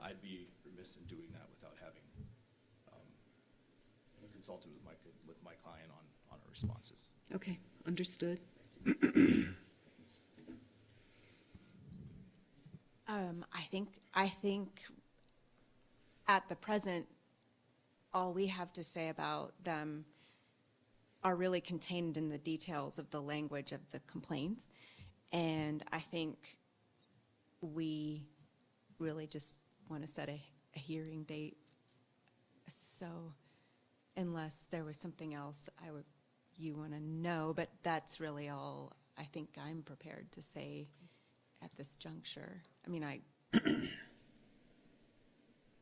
Speaker 4: I'd be remiss in doing that without having consulted with my client on our responses.
Speaker 1: Okay, understood.
Speaker 5: I think at the present, all we have to say about them are really contained in the details of the language of the complaints. And I think we really just want to set a hearing date. So unless there was something else you want to know, but that's really all I think I'm prepared to say at this juncture. I mean,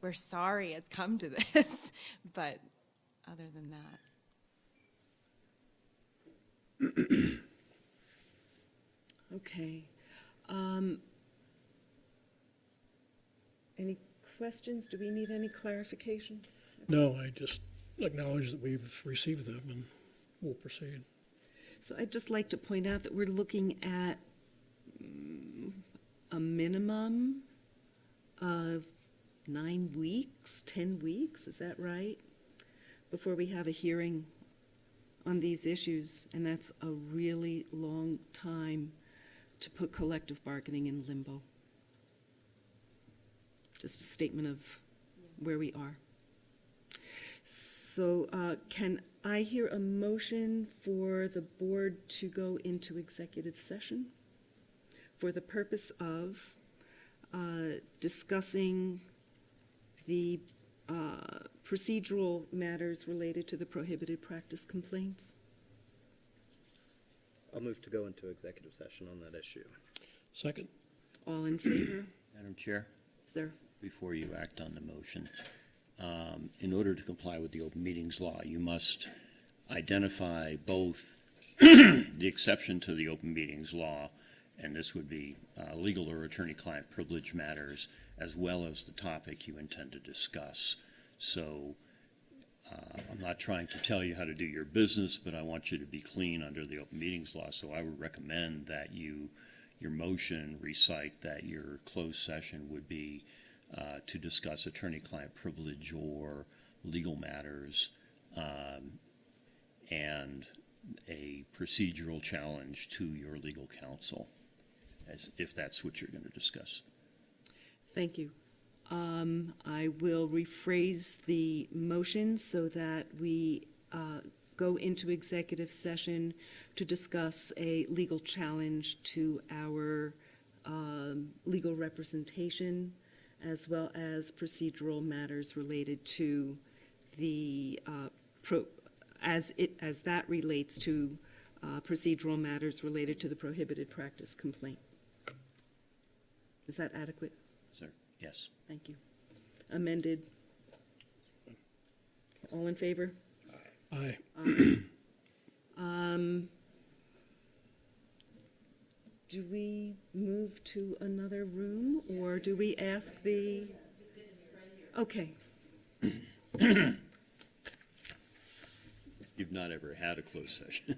Speaker 5: we're sorry it's come to this, but other than that.
Speaker 1: Okay. Any questions? Do we need any clarification?
Speaker 2: No, I just acknowledge that we've received them and we'll proceed.
Speaker 1: So I'd just like to point out that we're looking at a minimum of 9 weeks, 10 weeks, is that right? Before we have a hearing on these issues, and that's a really long time to put collective bargaining in limbo. Just a statement of where we are. So can I hear a motion for the board to go into executive session for the purpose of discussing the procedural matters related to the prohibited practice complaints?
Speaker 8: I'll move to go into executive session on that issue.
Speaker 2: Second?
Speaker 1: All in favor?
Speaker 7: Madam Chair,
Speaker 1: Sir?
Speaker 7: before you act on the motion, in order to comply with the open meetings law, you must identify both the exception to the open meetings law, and this would be legal or attorney-client privilege matters, as well as the topic you intend to discuss. So I'm not trying to tell you how to do your business, but I want you to be clean under the open meetings law. So I would recommend that your motion recite that your closed session would be to discuss attorney-client privilege or legal matters and a procedural challenge to your legal counsel, as if that's what you're going to discuss.
Speaker 1: Thank you. I will rephrase the motion so that we go into executive session to discuss a legal challenge to our legal representation, as well as procedural matters related to the as that relates to procedural matters related to the prohibited practice complaint. Is that adequate?
Speaker 7: Sir, yes.
Speaker 1: Thank you. Amended. All in favor?
Speaker 2: Aye.
Speaker 1: do we move to another room, or do we ask the? Okay,
Speaker 7: You've not ever had a closed session.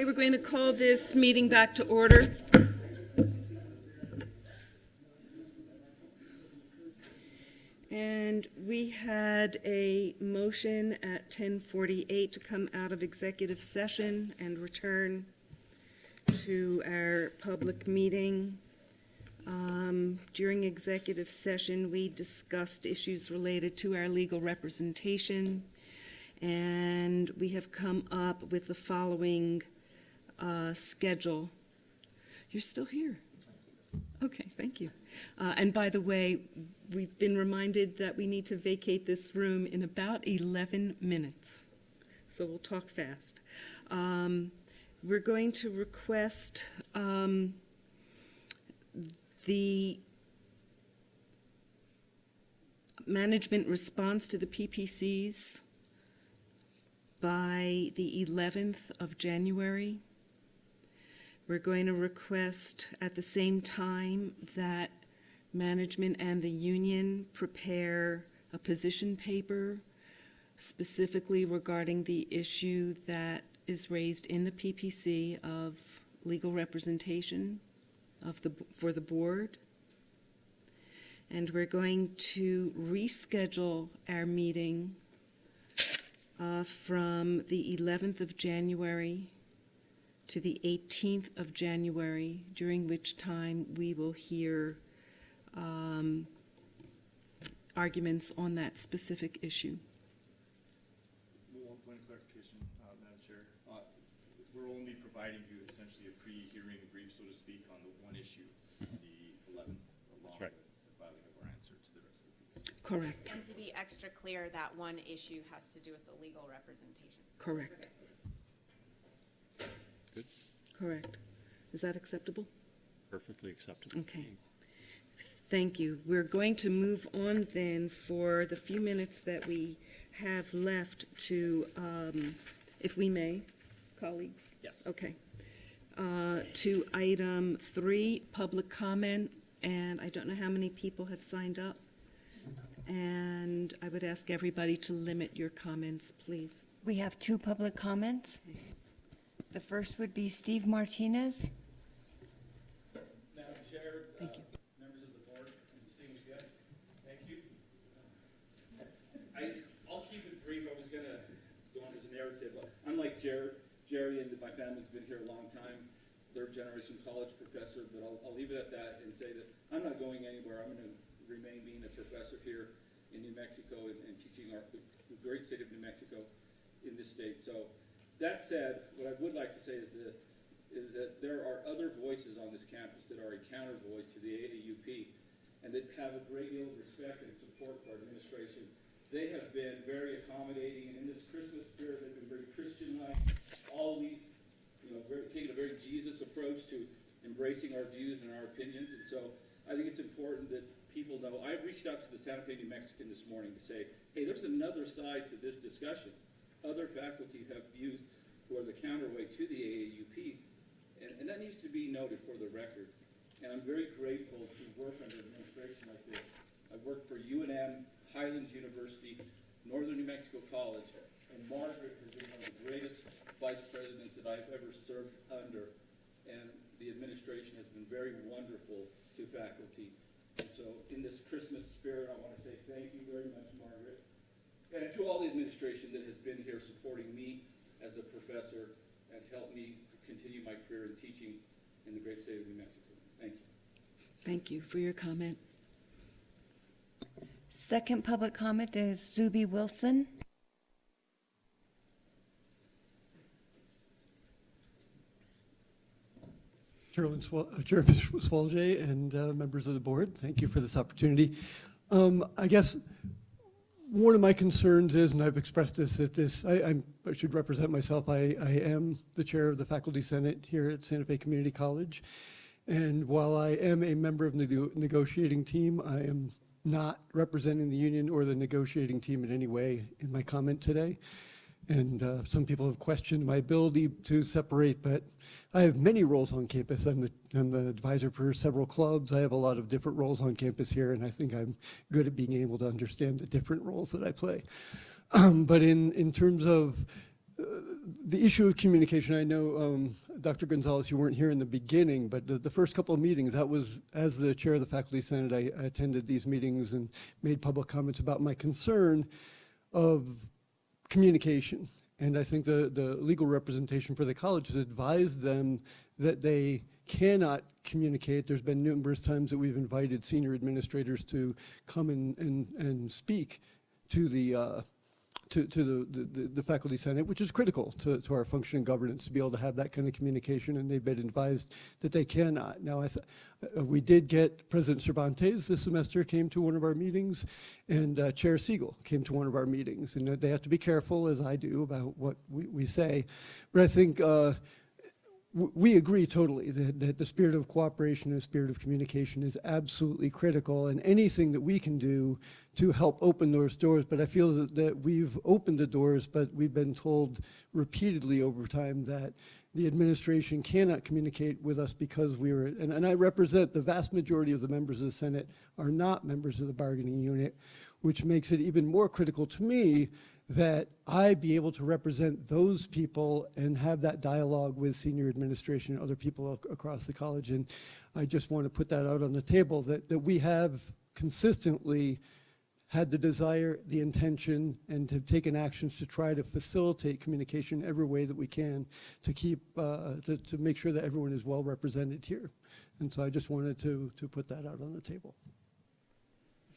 Speaker 1: Okay, we're going to call this meeting back to order. And we had a motion at 10:48 to come out of executive session and return to our public meeting. During executive session, we discussed issues related to our legal representation, and we have come up with the following schedule. You're still here? Okay, thank you. And by the way, we've been reminded that we need to vacate this room in about 11 minutes, so we'll talk fast. We're going to request the management response to the PPCs by the 11th of January. We're going to request at the same time that management and the union prepare a position paper specifically regarding the issue that is raised in the PPC of legal representation for the board. And we're going to reschedule our meeting from the 11th of January to the 18th of January, during which time we will hear arguments on that specific issue.
Speaker 4: One point of clarification, Madam Chair. We're only providing you essentially a pre-hearing brief, so to speak, on the one issue, the 11th, along
Speaker 7: right.
Speaker 4: with the filing of our answer to the rest of the PPC.
Speaker 1: Correct,
Speaker 5: And to be extra clear, that one issue has to do with the legal representation.
Speaker 1: correct.
Speaker 7: Good.
Speaker 1: Correct. Is that acceptable?
Speaker 7: Perfectly acceptable.
Speaker 1: Okay. Thank you. We're going to move on then for the few minutes that we have left to, if we may, colleagues?
Speaker 8: Yes.
Speaker 1: Okay. To item 3, public comment, and I don't know how many people have signed up. And I would ask everybody to limit your comments, please.
Speaker 9: We have 2 public comments. The first would be Steve Martinez.
Speaker 10: Madam Chair,
Speaker 1: Thank you.
Speaker 10: members of the board, and distinguished guests, thank you. I'll keep it brief. I was going to go on as a narrative. Unlike Jerry and my family's been here a long time, third-generation college professor, but I'll leave it at that and say that I'm not going anywhere. I'm going to remain being a professor here in New Mexico and teaching the great state of New Mexico in this state. So that said, what I would like to say is this, is that there are other voices on this campus that are a counter voice to the AAUP and that have a great deal of respect and support for our administration. They have been very accommodating, and in this Christmas spirit, they've been very Christian-like, always, taking a very Jesus approach to embracing our views and our opinions. And so I think it's important that people know. I reached out to the Santa Fe New Mexican this morning to say, hey, there's another side to this discussion. Other faculty have views who are the counterweight to the AAUP, and that needs to be noted for the record. And I'm very grateful to work under an administration like this. I've worked for UNM, Highlands University, Northern New Mexico College, and Margaret has been one of the greatest vice presidents that I've ever served under. And the administration has been very wonderful to faculty. And so in this Christmas spirit, I want to say thank you very much, Margaret. And to all the administration that has been here supporting me as a professor and helped me continue my career in teaching in the great state of New Mexico. Thank you.
Speaker 1: Thank you for your comment.
Speaker 9: Second public comment is Zuby Wilson.
Speaker 11: Chairman Swalje and members of the board, thank you for this opportunity. I guess one of my concerns is, and I've expressed this, that I should represent myself. I am the chair of the Faculty Senate here at Santa Fe Community College. And while I am a member of the negotiating team, I am not representing the union or the negotiating team in any way in my comment today. And some people have questioned my ability to separate, but I have many roles on campus. I'm the advisor for several clubs. I have a lot of different roles on campus here, and I think I'm good at being able to understand the different roles that I play. But in terms of the issue of communication, I know, Dr. Gonzalez, you weren't here in the beginning, but the first couple of meetings, that was, as the chair of the Faculty Senate, I attended these meetings and made public comments about my concern of communication. And I think the legal representation for the college has advised them that they cannot communicate. There's been numerous times that we've invited senior administrators to come and speak to the Faculty Senate, which is critical to our functioning governance, to be able to have that kind of communication, and they've been advised that they cannot. Now, we did get President Cervantes this semester came to one of our meetings, and Chair Siegel came to one of our meetings, and they have to be careful, as I do, about what we say. But I think we agree totally that the spirit of cooperation and the spirit of communication is absolutely critical, and anything that we can do to help open those doors. But I feel that we've opened the doors, but we've been told repeatedly over time that the administration cannot communicate with us because we were, and I represent the vast majority of the members of the Senate are not members of the bargaining unit, which makes it even more critical to me that I be able to represent those people and have that dialogue with senior administration and other people across the college. And I just want to put that out on the table, that we have consistently had the desire, the intention, and have taken actions to try to facilitate communication every way that we can to keep, to make sure that everyone is well represented here. And so I just wanted to put that out on the table.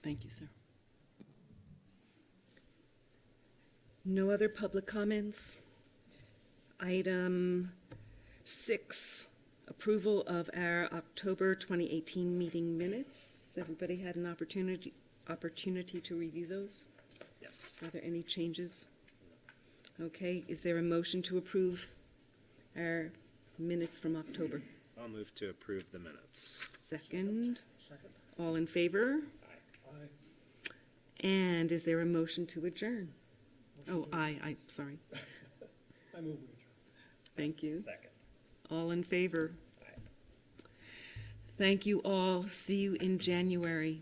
Speaker 1: Thank you, sir. No other public comments? Item 6, approval of our October 2018 meeting minutes. Has everybody had an opportunity to review those?
Speaker 3: Yes.
Speaker 1: Are there any changes? Okay, is there a motion to approve our minutes from October?
Speaker 3: I'll move to approve the minutes.
Speaker 1: Second? Second. All in favor?
Speaker 2: Aye.
Speaker 1: And is there a motion to adjourn? Oh, aye, sorry.
Speaker 2: I move we adjourn.
Speaker 1: Thank you.
Speaker 3: Second.
Speaker 1: All in favor?
Speaker 3: Aye.
Speaker 1: Thank you all. See you in January.